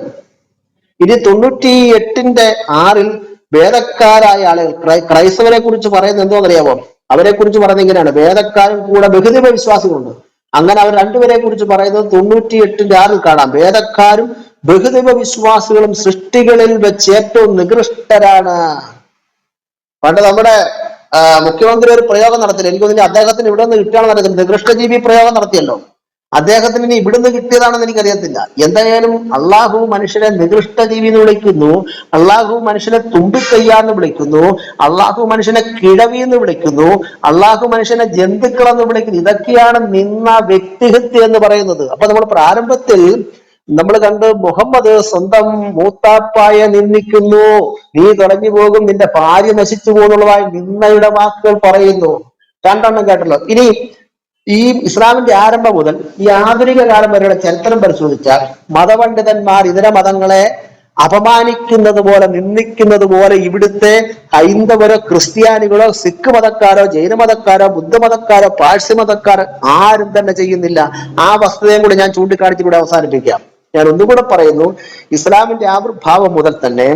ഇനി 98-6 വേദക്കാരായ ആളുകൾ, ക്രൈസ്തവരെ കുറിച്ച് പറയുന്നത് എന്തോന്നറിയാമോ? അവരെ കുറിച്ച് പറയുന്നത് ഇങ്ങനെയാണ്: വേദക്കാരും കൂടെ ബഹുദൈവ വിശ്വാസികളുണ്ട്. അങ്ങനെ അവർ രണ്ടുപേരെ കുറിച്ച് പറയുന്നത് 98-6 കാണാം. വേദക്കാരും ബഹുദൈവ വിശ്വാസികളും സൃഷ്ടികളിൽ വെച്ച് ഏറ്റവും നികൃഷ്ടരാണ്. പണ്ട് നമ്മുടെ മുഖ്യമന്ത്രി ഒരു പ്രയോഗം നടത്തില്ല, എനിക്ക് തോന്നുന്നു അദ്ദേഹത്തിന് ഇവിടെ നിന്ന് കിട്ടുകയാണെന്ന് അറിയത്തില്ല, നികൃഷ്ടജീവി പ്രയോഗം നടത്തിയല്ലോ. അദ്ദേഹത്തിന് ഇനി ഇവിടുന്ന് കിട്ടിയതാണെന്ന് എനിക്കറിയത്തില്ല. എന്തായാലും അള്ളാഹു മനുഷ്യനെ നികൃഷ്ടജീവി എന്ന് വിളിക്കുന്നു, അള്ളാഹു മനുഷ്യനെ തുമ്പിക്കയ്യാന്ന് വിളിക്കുന്നു, അള്ളാഹു മനുഷ്യനെ കിഴവി എന്ന് വിളിക്കുന്നു, അള്ളാഹു മനുഷ്യനെ ജന്തുക്കളെന്ന് വിളിക്കുന്നു. ഇതൊക്കെയാണ് നിന്ന വ്യക്തിഹത്യ എന്ന് പറയുന്നത്. അപ്പൊ നമ്മൾ പ്രാരംഭത്തിൽ നമ്മൾ കണ്ട് മുഹമ്മദ് സ്വന്തം മൂത്താപ്പായെ നിന്ദിക്കുന്നു, നീ തൊലഞ്ഞു പോകും, നിന്റെ ഭാര്യ നശിച്ചു പോകുന്നുള്ളതായി നിന്നയുടെ വാക്കുകൾ പറയുന്നു. രണ്ടെണ്ണം കേട്ടല്ലോ. ഇനി ഈ ഇസ്ലാമിന്റെ ആരംഭം മുതൽ ഈ ആധുനിക കാലം വരെയുള്ള ചരിത്രം പരിശോധിച്ചാൽ മതപണ്ഡിതന്മാർ ഇതര മതങ്ങളെ അപമാനിക്കുന്നത് പോലെ, നിന്ദിക്കുന്നത് പോലെ ഇവിടുത്തെ ഹൈന്ദവരോ ക്രിസ്ത്യാനികളോ സിഖ് മതക്കാരോ ജൈനമതക്കാരോ ബുദ്ധമതക്കാരോ പാഴ്സി മതക്കാരോ ആരും തന്നെ ചെയ്യുന്നില്ല. ആ വസ്തുതയും കൂടി ഞാൻ ചൂണ്ടിക്കാണിച്ചിവിടെ അവസാനിപ്പിക്കാം. ഞാൻ ഒന്നുകൂടെ പറയുന്നു, ഇസ്ലാമിന്റെ ആവിർഭാവം മുതൽ തന്നെ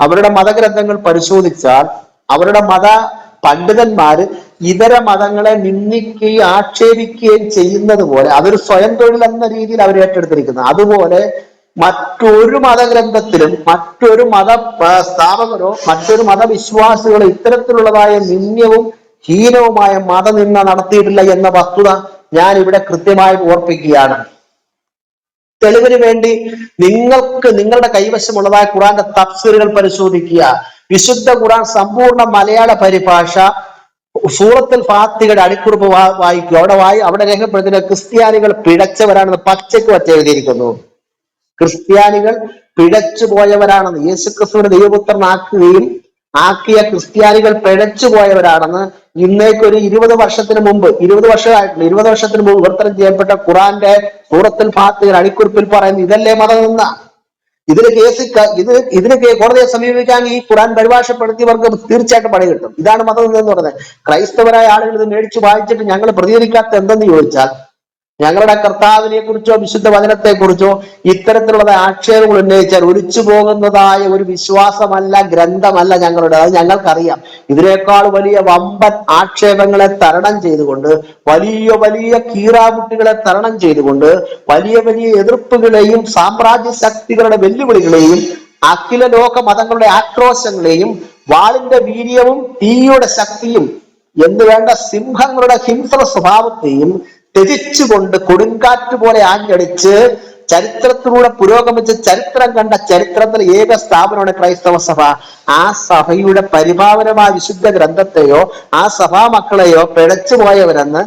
അവരുടെ മതഗ്രന്ഥങ്ങൾ പരിശോധിച്ചാൽ അവരുടെ മത പണ്ഡിതന്മാര് ഇതര മതങ്ങളെ നിന്ദിക്കുകയും ആക്ഷേപിക്കുകയും ചെയ്യുന്നത് പോലെ അതൊരു സ്വയം തൊഴിൽ എന്ന രീതിയിൽ അവർ ഏറ്റെടുത്തിരിക്കുന്നത്. അതുപോലെ മറ്റൊരു മതഗ്രന്ഥത്തിലും മറ്റൊരു മത സ്ഥാപകരോ മറ്റൊരു മതവിശ്വാസികളോ ഇത്തരത്തിലുള്ളതായ നിന്ദ്യവും ഹീനവുമായ മതനിന്ദ നടത്തിയിട്ടില്ല എന്ന വസ്തുത ഞാൻ ഇവിടെ കൃത്യമായി ഓർപ്പിക്കുകയാണ്. തെളിവിന് വേണ്ടി നിങ്ങൾക്ക് നിങ്ങളുടെ കൈവശമുള്ളതായ ഖുറാന്റെ തഫ്സീറുകൾ പരിശോധിക്കുക. വിശുദ്ധ ഖുറാൻ സമ്പൂർണ്ണ മലയാള പരിഭാഷ സൂറത്തുൽ ഫാത്തിഹയുടെ അടിക്കുറിപ്പ് വായിക്കുക. അവിടെ രേഖപ്പെടുത്തുന്ന ക്രിസ്ത്യാനികൾ പിഴച്ചവരാണെന്ന് പച്ചയ്ക്ക് വച്ച് എഴുതിയിരിക്കുന്നു. ക്രിസ്ത്യാനികൾ പിഴച്ചു പോയവരാണെന്ന്, യേശുക്രിസ്തുവിനെ ദൈവപുത്രനാക്കുകയും ആക്കിയ ക്രിസ്ത്യാനികൾ പിഴച്ചു പോയവരാണെന്ന് ഇന്നേക്കൊരു 20 വർഷത്തിന് മുമ്പ്, 20 വർഷമായിട്ടില്ല, 20 വർഷത്തിന് മുമ്പ് വിവർത്തനം ചെയ്യപ്പെട്ട ഖുറാന്റെ സൂറത്തുൽ ഫാത്തിഹയുടെ അടിക്കുറിപ്പിൽ പറയുന്നത് ഇതല്ലേ മതനിന്ദ? ഇതിന് കോടതിയെ സമീപിക്കാൻ ഈ ഖുറാൻ പരിഭാഷപ്പെടുത്തിയവർക്ക് തീർച്ചയായിട്ടും പണി കിട്ടും. ഇതാണ് മതനിന്ദ എന്ന് പറയുന്നത്. ക്രൈസ്തവരായ ആളുകൾ ഇത് മേടിച്ചു വായിച്ചിട്ട് ഞങ്ങൾ പ്രതികരിക്കാത്ത എന്തെന്ന് ചോദിച്ചാൽ, ഞങ്ങളുടെ കർത്താവിനെ കുറിച്ചോ വിശുദ്ധ വചനത്തെ കുറിച്ചോ ഇത്തരത്തിലുള്ള ആക്ഷേപങ്ങൾ ഉന്നയിച്ചാൽ ഒലിച്ചു പോകുന്നതായ ഒരു വിശ്വാസമല്ല, ഗ്രന്ഥമല്ല ഞങ്ങളുടെ. അത് ഞങ്ങൾക്കറിയാം. ഇതിനേക്കാൾ വലിയ വമ്പൻ ആക്ഷേപങ്ങളെ തരണം ചെയ്തുകൊണ്ട്, വലിയ വലിയ കീറാമുട്ടികളെ തരണം ചെയ്തുകൊണ്ട്, വലിയ വലിയ എതിർപ്പുകളെയും സാമ്രാജ്യ ശക്തികളുടെ വെല്ലുവിളികളെയും അഖില ലോക മതങ്ങളുടെ ആക്രോശങ്ങളെയും വാളിന്റെ വീര്യവും തീയുടെ ശക്തിയും എന്ന് വേണ്ട സിംഹങ്ങളുടെ ഹിംസ്ര സ്വഭാവത്തെയും ത്യജിച്ചുകൊണ്ട് കൊടുങ്കാറ്റ് പോലെ ആഞ്ഞടിച്ച് ചരിത്രത്തിലൂടെ പുരോഗമിച്ച് ചരിത്രം കണ്ട ചരിത്രത്തിലെ ഏക സ്ഥാപനമാണ് ക്രൈസ്തവ സഭ. ആ സഭയുടെ പരിപാവനമായ വിശുദ്ധ ഗ്രന്ഥത്തെയോ ആ സഭാ മക്കളെയോ പിഴച്ചു പോയവരെന്ന്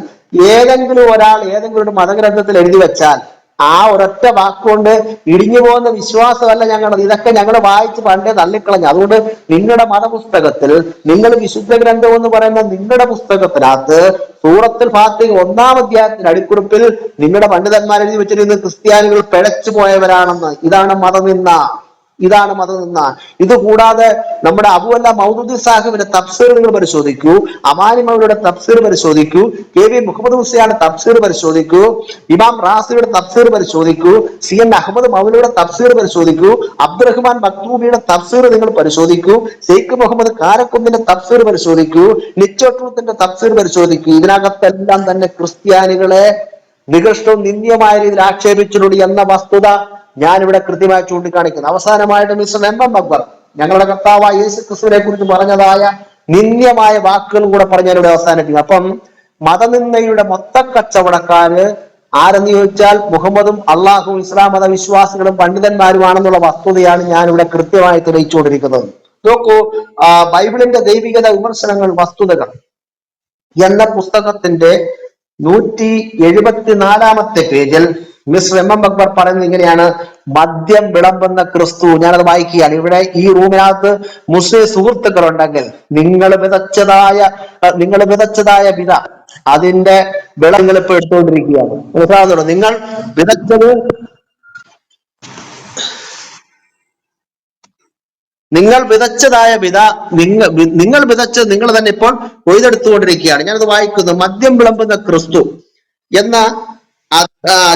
ഏതെങ്കിലും ഒരാൾ ഏതെങ്കിലും ഒരു മതഗ്രന്ഥത്തിൽ എഴുതി വെച്ചാൽ ആ ഒരൊറ്റ വാക്കുകൊണ്ട് ഇടിഞ്ഞു പോകുന്ന വിശ്വാസമല്ല ഞങ്ങളത്. ഇതൊക്കെ ഞങ്ങൾ വായിച്ച് പണ്ടേ തള്ളിക്കളഞ്ഞു. അതുകൊണ്ട് നിങ്ങളുടെ മതപുസ്തകത്തിൽ, നിങ്ങൾ വിശുദ്ധ ഗ്രന്ഥം എന്ന് പറയുന്ന നിങ്ങളുടെ പുസ്തകത്തിനകത്ത് സൂറത്തുൽ ഫാത്തിഹ 1-ാം അധ്യായത്തിന്റെ അടിക്കുറിപ്പിൽ നിങ്ങളുടെ പണ്ഡിതന്മാർ എഴുതി വെച്ചിരിക്കുന്നത് ക്രിസ്ത്യാനികൾ പിഴച്ചു പോയവരാണെന്ന്. ഇതാണ് മതനിന്ദ, ഇതാണ് മതനിന്ദ. ഇത് കൂടാതെ നമ്മുടെ അബുഅല്ല മൗദൂദി സാഹിബിന്റെ തഫ്സീർ നിങ്ങൾ പരിശോധിക്കൂ, അമാനി മൗലയുടെ തഫ്സീർ പരിശോധിക്കൂ, KV മുഹമ്മദ് ഹുസൈന്റെ തഫ്സീർ പരിശോധിക്കൂ, ഇമാം റാസിയുടെ തഫ്സീർ പരിശോധിക്കൂ, CN അഹമ്മദ് മൗലയുടെ തഫ്സീർ പരിശോധിക്കൂ, അബ്ദുറഹ്മാൻ മക്തൂബിയുടെ തഫ്സീർ നിങ്ങൾ പരിശോധിക്കൂ, ഷെയ്ഖ് മുഹമ്മദ് കാരക്കുന്നിന്റെ തഫ്സീർ പരിശോധിക്കൂ, നിച്ചോട്രൂത്തിന്റെ തഫ്സീർ പരിശോധിക്കൂ. ഇതിനകത്തെല്ലാം തന്നെ ക്രിസ്ത്യാനികളെ നികൃഷ്ടവും നിന്ദ്യമായ രീതിയിൽ ആക്ഷേപിച്ചിട്ടുണ്ട് എന്ന വസ്തുത ഞാനിവിടെ കൃത്യമായി ചൂണ്ടിക്കാണിക്കുന്നു. അവസാനമായിട്ട് മിസ്റ്റർ MM അക്ബർ ഞങ്ങളുടെ കർത്താവായ യേശു ക്രിസ്തുവിനെ കുറിച്ച് പറഞ്ഞതായ നിന്ദ്യമായ വാക്കുകളും കൂടെ പറഞ്ഞാലിവിടെ അവസാനിപ്പിക്കും. അപ്പം മതനിന്ദയുടെ മൊത്തക്കച്ചവടക്കാര് ആരെന്ന് ചോദിച്ചാൽ മുഹമ്മദും അള്ളാഹുവും ഇസ്ലാം മത വിശ്വാസികളും പണ്ഡിതന്മാരുമാണെന്നുള്ള വസ്തുതയാണ് ഞാനിവിടെ കൃത്യമായി തെളിയിച്ചുകൊണ്ടിരിക്കുന്നത്. നോക്കൂ, ബൈബിളിന്റെ ദൈവികത വിമർശനങ്ങൾ വസ്തുതകൾ എന്ന പുസ്തകത്തിന്റെ 174-ാമത്തെ പേജിൽ മിസ്റ്റർ എം എം അക്ബർ പറയുന്നത് ഇങ്ങനെയാണ്: മദ്യം വിളമ്പുന്ന ക്രിസ്തു. ഞാനത് വായിക്കുകയാണ്. ഇവിടെ ഈ റൂമിനകത്ത് മുസ്ലിം സുഹൃത്തുക്കൾ ഉണ്ടെങ്കിൽ നിങ്ങൾ വിതച്ചതായ വിത, അതിന്റെ വിളങ്ങൾ ഇപ്പൊ എടുത്തുകൊണ്ടിരിക്കുകയാണ്. മനസ്സിലാകുന്നുണ്ടോ? നിങ്ങൾ വിതച്ചതായ വിത, നിങ്ങൾ വിതച്ചത് നിങ്ങൾ തന്നെ ഇപ്പോൾ കൊയ്തെടുത്തുകൊണ്ടിരിക്കുകയാണ്. ഞാനത് വായിക്കുന്നു. മദ്യം വിളമ്പുന്ന ക്രിസ്തു എന്ന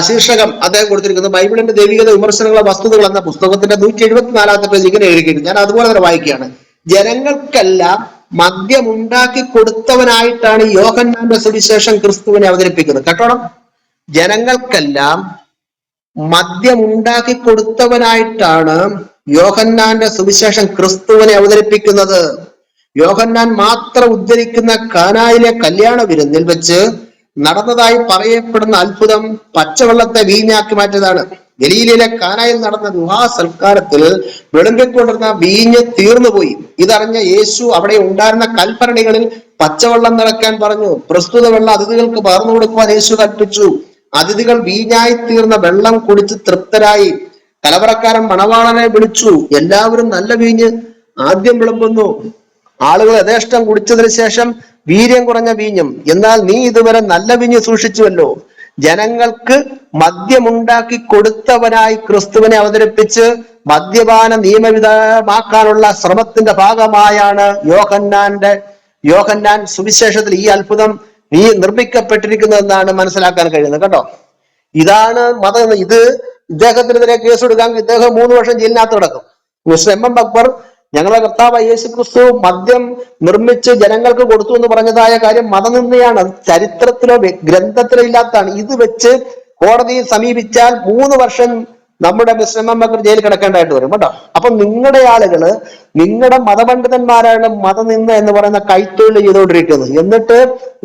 ശീർഷകം അദ്ദേഹം കൊടുത്തിരിക്കുന്നത് ബൈബിളിന്റെ ദൈവികത വിമർശനങ്ങളെ വസ്തുതകൾ എന്ന പുസ്തകത്തിന്റെ 174 പേജ് ഇങ്ങനെ എഴുതിയിരിക്കുന്നു. ഞാൻ അതുപോലെ തന്നെ വായിക്കുകയാണ്: ജനങ്ങൾക്കെല്ലാം മദ്യമുണ്ടാക്കി കൊടുത്തവനായിട്ടാണ് യോഹന്നാന്റെ സുവിശേഷം ക്രിസ്തുവിനെ അവതരിപ്പിക്കുന്നത്. കേട്ടോണം, ജനങ്ങൾക്കെല്ലാം മദ്യമുണ്ടാക്കി കൊടുത്തവനായിട്ടാണ് യോഹന്നാന്റെ സുവിശേഷം ക്രിസ്തുവിനെ അവതരിപ്പിക്കുന്നത്. യോഹന്നാൻ മാത്രം ഉദ്ധരിക്കുന്ന കാനായിലെ കല്യാണ വിരുന്നിൽ വെച്ച് നടന്നതായി പറയപ്പെടുന്ന അത്ഭുതം പച്ചവെള്ളത്തെ വീഞ്ഞാക്കി മാറ്റിയതാണ്. ഗലീലയിലെ കാനായിൽ നടന്ന വിവാഹ സൽക്കാരത്തിൽ വിളമ്പിക്കൊണ്ടിരുന്ന വീഞ്ഞ് തീർന്നുപോയി. ഇതറിഞ്ഞ യേശു അവിടെ ഉണ്ടായിരുന്ന കൽഭരണികളിൽ പച്ചവെള്ളം നിറയ്ക്കാൻ പറഞ്ഞു. പ്രസ്തുത വെള്ളം അതിഥികൾക്ക് പകർന്നു കൊടുക്കുവാൻ യേശു കൽപ്പിച്ചു. അതിഥികൾ വീഞ്ഞായി തീർന്ന വെള്ളം കുടിച്ച് തൃപ്തരായി. കലവറക്കാരൻ മണവാളനെ വിളിച്ചു. എല്ലാവരും നല്ല വീഞ്ഞ് ആദ്യം വിളമ്പുന്നു, ആളുകൾ യഥേഷ്ടം കുടിച്ചതിന് ശേഷം വീര്യം കുറഞ്ഞ വീഞ്ഞും. എന്നാൽ നീ ഇതുവരെ നല്ല വീഞ്ഞ് സൂക്ഷിച്ചുവല്ലോ. ജനങ്ങൾക്ക് മദ്യമുണ്ടാക്കി കൊടുത്തവനായി ക്രിസ്തുവിനെ അവതരിപ്പിച്ച് മദ്യപാന നിയമവിധമാക്കാനുള്ള ശ്രമത്തിന്റെ ഭാഗമായാണ് യോഹന്നാൻ സുവിശേഷത്തിൽ ഈ അത്ഭുതം നിർമ്മിക്കപ്പെട്ടിരിക്കുന്നതെന്നാണ് മനസ്സിലാക്കാൻ കഴിയുന്നത്. കേട്ടോ, ഇതാണ് മതം. ഇദ്ദേഹത്തിനെതിരെ കേസെടുക്കാൻ ഇദ്ദേഹം 3 വർഷം ജയിലിനകത്ത് കിടക്കും. മിസ്റ്റർ എം എം അക്ബർ ഞങ്ങളുടെ കർത്താവ് യേശു ക്രിസ്തു മദ്യം നിർമ്മിച്ച് ജനങ്ങൾക്ക് കൊടുത്തു എന്ന് പറഞ്ഞതായ കാര്യം മതനിന്ദയാണ്. അത് ചരിത്രത്തിലോ ഗ്രന്ഥത്തിലോ ഇല്ലാത്തതാണ്. ഇത് വെച്ച് കോടതിയെ സമീപിച്ചാൽ 3 വർഷം നമ്മുടെ മിസ്റ്റർ എം എം അക്ബർ ജയിലിൽ കിടക്കേണ്ടതായിട്ട് വരും. കേട്ടോ, അപ്പൊ നിങ്ങളുടെ ആളുകള്, നിങ്ങളുടെ മതപണ്ഡിതന്മാരാണ് മതനിന്ദ എന്ന് പറയുന്ന കൈത്തൊഴിൽ ചെയ്തുകൊണ്ടിരിക്കുന്നത്. എന്നിട്ട്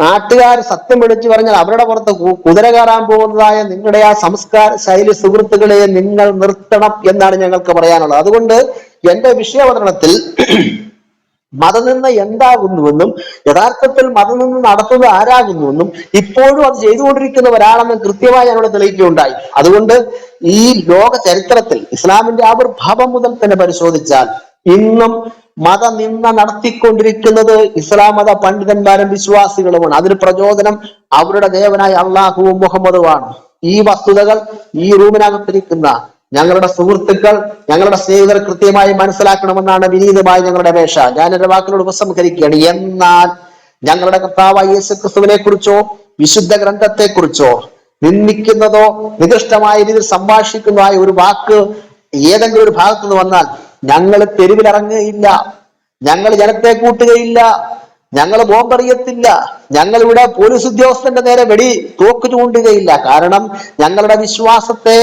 നാട്ടുകാർ സത്യം വിളിച്ചു പറഞ്ഞാൽ അവരുടെ പുറത്ത് കുതിര കയറാൻ പോകുന്നതായ നിങ്ങളുടെ ആ സംസ്കാര ശൈലി സുഹൃത്തുക്കളെ നിങ്ങൾ നിർത്തണം എന്നാണ് ഞങ്ങൾക്ക് പറയാനുള്ളത്. അതുകൊണ്ട് എന്റെ വിഷയാവതരണത്തിൽ മതനിന്ദ എന്താകുന്നുവെന്നും യഥാർത്ഥത്തിൽ മതനിന്ദ നടത്തുന്നത് ആരാകുന്നുവെന്നും ഇപ്പോഴും അത് ചെയ്തുകൊണ്ടിരിക്കുന്ന ഒരാളെന്നും കൃത്യമായി ഞങ്ങൾ തെളിയിക്കുകയുണ്ടായി. അതുകൊണ്ട് ഈ ലോക ചരിത്രത്തിൽ ഇസ്ലാമിന്റെ ആവിർഭാവം മുതൽ തന്നെ പരിശോധിച്ചാൽ ഇന്നും മതനിന്ദ നടത്തിക്കൊണ്ടിരിക്കുന്നത് ഇസ്ലാം മത പണ്ഡിതന്മാരും വിശ്വാസികളുമാണ്. അതിന് പ്രചോദനം അവരുടെ ദേവനായ അള്ളാഹുവും മുഹമ്മദുമാണ്. ഈ വസ്തുതകൾ ഈ റൂമിനകത്തിരിക്കുന്ന ഞങ്ങളുടെ സുഹൃത്തുക്കൾ, ഞങ്ങളുടെ സ്നേഹിതർ കൃത്യമായി മനസ്സിലാക്കണമെന്നാണ് വിനീതമായി ഞങ്ങളുടെ അപേക്ഷ. ഞാൻ എന്റെ വാക്കിനോട് ഉപസംഹരിക്കുകയാണ്. എന്നാൽ ഞങ്ങളുടെ കർത്താവായ യേശു ക്രിസ്തുവിനെ കുറിച്ചോ വിശുദ്ധ ഗ്രന്ഥത്തെ കുറിച്ചോ നിന്ദിക്കുന്നതോ നികൃഷ്ടമായ രീതിയിൽ സംഭാഷിക്കുന്നതായ ഒരു വാക്ക് ഏതെങ്കിലും ഒരു ഭാഗത്തു നിന്ന് വന്നാൽ ഞങ്ങൾ തെരുവിലിറങ്ങുകയില്ല, ഞങ്ങൾ ജനത്തെ കൂട്ടുകയില്ല, ഞങ്ങൾ ബോംബെറിയത്തില്ല, ഞങ്ങൾ ഇവിടെ പോലീസ് ഉദ്യോഗസ്ഥന്റെ നേരെ തോക്ക് ചൂണ്ടുകയില്ല. കാരണം ഞങ്ങളുടെ വിശ്വാസത്തെ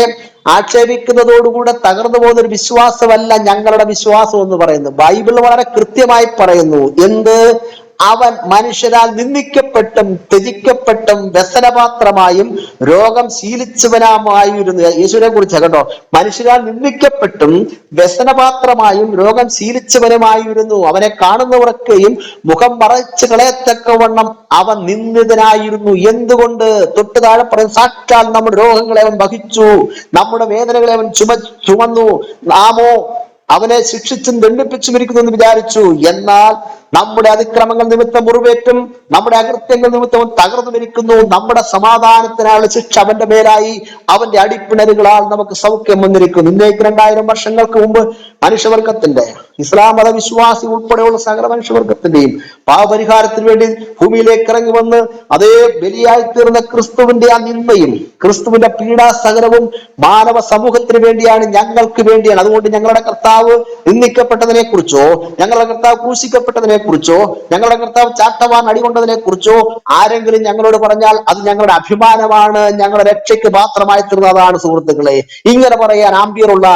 ആക്ഷേപിക്കുന്നതോടുകൂടെ തകർന്നു പോകുന്ന ഒരു വിശ്വാസമല്ല ഞങ്ങളുടെ വിശ്വാസം എന്ന് പറയുന്നത്. ബൈബിൾ വളരെ കൃത്യമായി പറയുന്നു. അവൻ മനുഷ്യരാൽ നിന്ദിക്കപ്പെട്ടും ത്യജിക്കപ്പെട്ടും വ്യസനപാത്രമായും രോഗം ശീലിച്ചവനാമായിരുന്നു. യേശുവിനെ കുറിച്ച് കേട്ടോ, മനുഷ്യരാൽ നിന്ദിക്കപ്പെട്ടും വ്യസനപാത്രമായും രോഗം ശീലിച്ചവനുമായിരുന്നു. അവനെ കാണുന്നവർക്കെയും മുഖം മറച്ചു കളയത്തക്കവണ്ണം അവൻ നിന്ദിതനായിരുന്നു. എന്തുകൊണ്ട്? തൊട്ട് താഴെ പറയും, സാക്ഷാൽ നമ്മുടെ രോഗങ്ങളെ അവൻ വഹിച്ചു, നമ്മുടെ വേദനകളെ അവൻ ചുമന്നു, നാമോ അവനെ ശിക്ഷിച്ചും ദണ്ഡിപ്പിച്ചും ഇരിക്കുന്നു എന്ന് വിചാരിച്ചു. എന്നാൽ നമ്മുടെ അതിക്രമങ്ങൾ നിമിത്തം മുറിവേറ്റും നമ്മുടെ അകൃത്യങ്ങൾ നിമിത്തം തകർന്നു മരിക്കുന്നു. നമ്മുടെ സമാധാനത്തിനായുള്ള ശിക്ഷ അവന്റെ മേലായി, അവന്റെ അടിപ്പിണരുകളാൽ നമുക്ക് സൗഖ്യം വന്നിരിക്കുന്നു. ഇന്നേക്ക് 2000 വർഷങ്ങൾക്ക് മുമ്പ് മനുഷ്യവർഗത്തിന്റെ, ഇസ്ലാം മതവിശ്വാസി ഉൾപ്പെടെയുള്ള സകല മനുഷ്യവർഗത്തിന്റെയും പാപപരിഹാരത്തിന് വേണ്ടി ഭൂമിയിലേക്ക് ഇറങ്ങി വന്ന് അതേ ബലിയായി തീർന്ന ക്രിസ്തുവിന്റെ ആ നിന്ദയും ക്രിസ്തുവിന്റെ പീഡാസഹനവും മാനവ സമൂഹത്തിന് വേണ്ടിയാണ്, ഞങ്ങൾക്ക് വേണ്ടിയാണ്. അതുകൊണ്ട് ഞങ്ങളുടെ കർത്താവ് നിന്ദിക്കപ്പെട്ടതിനെ കുറിച്ചോ, ഞങ്ങളുടെ കർത്താവ് ക്രൂശിക്കപ്പെട്ടതിനെ കുറിച്ചോ, ഞങ്ങളുടെ കർത്താവ് ചാട്ടവാൻ അടികൊണ്ടതിനെ കുറിച്ചോ ആരെങ്കിലും ഞങ്ങളോട് പറഞ്ഞാൽ അത് ഞങ്ങളുടെ അഭിമാനമാണ്, ഞങ്ങളുടെ രക്ഷയ്ക്ക് മാത്രമായി തീർന്നതാണ്. സുഹൃത്തുക്കളെ, ഇങ്ങനെ പറയാൻ ആംബിയറുള്ള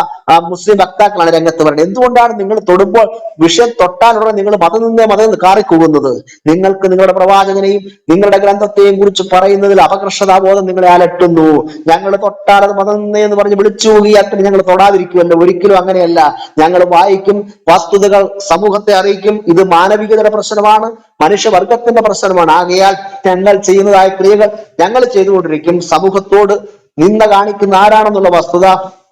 മുസ്ലിം വക്താക്കളാണ് രംഗത്ത് പറയുന്നത്. എന്തുകൊണ്ടാണ് നിങ്ങൾ തൊടുമ്പോൾ വിഷയം തൊട്ടാലുടനെ നിങ്ങൾ മതം കാറിക്കൂകുന്നത്? നിങ്ങൾക്ക് നിങ്ങളുടെ പ്രവാചകനെയും നിങ്ങളുടെ ഗ്രന്ഥത്തെയും കുറിച്ച് പറയുന്നതിൽ അപകർഷതാബോധം നിങ്ങളെ അലട്ടുന്നു. ഞങ്ങൾ തൊട്ടാലത് മതനിന്ദയെന്ന് പറഞ്ഞ് വിളിച്ചു പോകിയാൽ ഞങ്ങൾ തൊടാതിരിക്കുമല്ലോ. ഒരിക്കലും അങ്ങനെയല്ല. ഞങ്ങൾ വായിക്കും, വസ്തുതകൾ സമൂഹത്തെ അറിയിക്കും. ഇത് മാനവികതയുടെ പ്രശ്നമാണ്, മനുഷ്യവർഗത്തിന്റെ പ്രശ്നമാണ്. ആകയാൽ ഞങ്ങൾ ചെയ്യുന്നതായ ക്രിയകൾ ഞങ്ങൾ ചെയ്തുകൊണ്ടിരിക്കും. സമൂഹത്തോട് നിന്ന കാണിക്കുന്ന ആരാണെന്നുള്ള വസ്തുത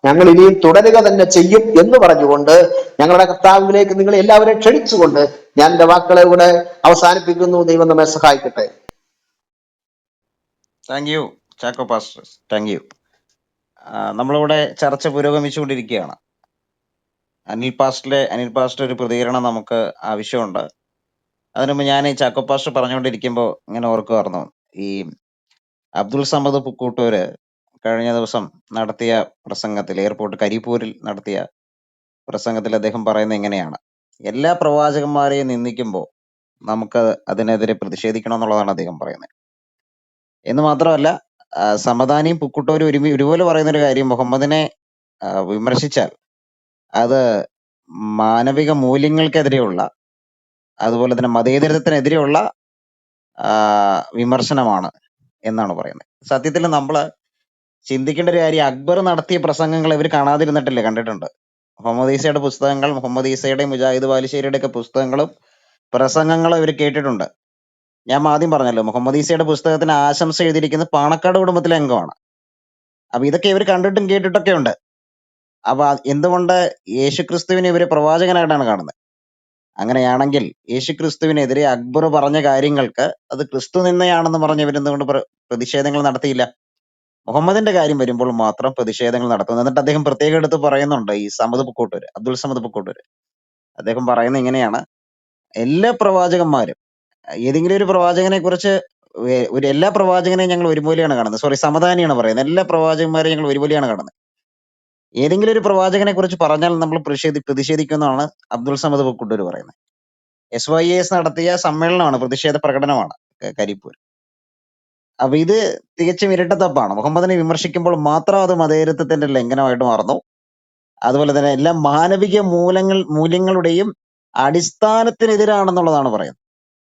ഞങ്ങൾ ഇനിയും തുടരുക തന്നെ ചെയ്യും എന്ന് പറഞ്ഞുകൊണ്ട് ഞങ്ങളുടെ കർത്താവിലേക്ക് നിങ്ങൾ എല്ലാവരെയും ക്ഷണിച്ചുകൊണ്ട് ഞാൻ എന്റെ വാക്കുകളെ കൂടെ അവസാനിപ്പിക്കുന്നു. ദൈവം നമ്മെ സഹായിക്കട്ടെ. Thank you Chacko pastor, thank you. നമ്മളിവിടെ ചർച്ച പുരോഗമിച്ചുകൊണ്ടിരിക്കുകയാണ്. അനിൽ പാസ്റ്റർ ഒരു പ്രതികരണം നമുക്ക് ആവശ്യമുണ്ട്. അതിനുമുമ്പ് ഞാൻ ഈ ചാക്കോ പാസ്റ്റർ പറഞ്ഞുകൊണ്ടിരിക്കുമ്പോൾ ഇങ്ങനെ ഓർക്കുമായിരുന്നു, ഈ അബ്ദുൾ സമദ് പുക്കൂട്ടൂര് കഴിഞ്ഞ ദിവസം നടത്തിയ പ്രസംഗത്തിൽ, എയർപോർട്ട് കരിപ്പൂരിൽ നടത്തിയ പ്രസംഗത്തിൽ അദ്ദേഹം പറയുന്നത് ഇങ്ങനെയാണ്: എല്ലാ പ്രവാചകന്മാരെയും നിന്ദിക്കുമ്പോൾ നമുക്ക് അതിനെതിരെ പ്രതിഷേധിക്കണം എന്നുള്ളതാണ് അദ്ദേഹം പറയുന്നത്. എന്ന് മാത്രമല്ല, സമദാനിയും പുക്കുട്ടൂരും ഒരുപോലെ പറയുന്ന ഒരു കാര്യം, മുഹമ്മദിനെ വിമർശിച്ചാൽ അത് മാനവിക മൂല്യങ്ങൾക്കെതിരെയുള്ള, അതുപോലെ തന്നെ മതേതരത്വത്തിനെതിരെയുള്ള വിമർശനമാണ് എന്നാണ് പറയുന്നത്. സത്യത്തിൽ നമ്മൾ ചിന്തിക്കേണ്ട ഒരു കാര്യം, അക്ബർ നടത്തിയ പ്രസംഗങ്ങൾ ഇവർ കാണാതിരുന്നിട്ടില്ല, കണ്ടിട്ടുണ്ട്. മുഹമ്മദ് ഈസയുടെ പുസ്തകങ്ങൾ, മുഹമ്മദ് ഈസയുടെ, മുജാഹിദ് ബാലുശ്ശേരിയുടെ ഒക്കെ പുസ്തകങ്ങളും പ്രസംഗങ്ങളും ഇവർ കേട്ടിട്ടുണ്ട്. ഞാൻ ആദ്യം പറഞ്ഞല്ലോ, മുഹമ്മദ് ഈസയുടെ പുസ്തകത്തിന് ആശംസ എഴുതിയിരിക്കുന്നത് പാണക്കാട് കുടുംബത്തിലെ അംഗമാണ്. അപ്പൊ ഇതൊക്കെ ഇവർ കണ്ടിട്ടും കേട്ടിട്ടൊക്കെ ഉണ്ട്. അപ്പൊ എന്തുകൊണ്ട് യേശുക്രിസ്തുവിനെ ഇവര് പ്രവാചകനായിട്ടാണ് കാണുന്നത്? അങ്ങനെയാണെങ്കിൽ യേശുക്രിസ്തുവിനെതിരെ അക്ബർ പറഞ്ഞ കാര്യങ്ങൾക്ക് അത് ക്രിസ്തു നിന്നയാണെന്ന് പറഞ്ഞ് ഇവരെന്തുകൊണ്ട് പ്രതിഷേധങ്ങൾ നടത്തിയില്ല? മുഹമ്മദിന്റെ കാര്യം വരുമ്പോൾ മാത്രം പ്രതിഷേധങ്ങൾ നടത്തുന്നു. എന്നിട്ട് അദ്ദേഹം പ്രത്യേകം എടുത്ത് പറയുന്നുണ്ട്, ഈ സമദ് പുക്കൂട്ടൂര്, അബ്ദുൾ സമദ് പുക്കൂട്ടൂര്, അദ്ദേഹം പറയുന്നത് ഇങ്ങനെയാണ്: എല്ലാ പ്രവാചകന്മാരും, ഏതെങ്കിലും ഒരു പ്രവാചകനെ കുറിച്ച് എല്ലാ പ്രവാചകനെയും ഞങ്ങൾ ഒരുപോലെയാണ് കാണുന്നത്. സോറി, സമദാനിയാണ് പറയുന്നത്, എല്ലാ പ്രവാചകന്മാരെയും ഞങ്ങൾ ഒരുപോലെയാണ് കാണുന്നത്. ഏതെങ്കിലും ഒരു പ്രവാചകനെ കുറിച്ച് പറഞ്ഞാൽ നമ്മൾ പ്രതിഷേധിക്കുന്നതാണ് അബ്ദുൾ സമദ് പുക്കൂട്ടൂര് പറയുന്നത്. SYAS നടത്തിയ സമ്മേളനമാണ്, പ്രതിഷേധ പ്രകടനമാണ് കരിപ്പൂർ. അപ്പൊ ഇത് തികച്ചും ഇരട്ടത്തപ്പാണ്. മുഹമ്മദിനെ വിമർശിക്കുമ്പോൾ മാത്രം അത് മതേതരത്വത്തിന്റെ ലംഘനമായിട്ട് മാറുന്നു. അതുപോലെ തന്നെ എല്ലാ മാനവിക മൂല്യങ്ങളുടെയും അടിസ്ഥാനത്തിനെതിരാണെന്നുള്ളതാണ് പറയുന്നത്.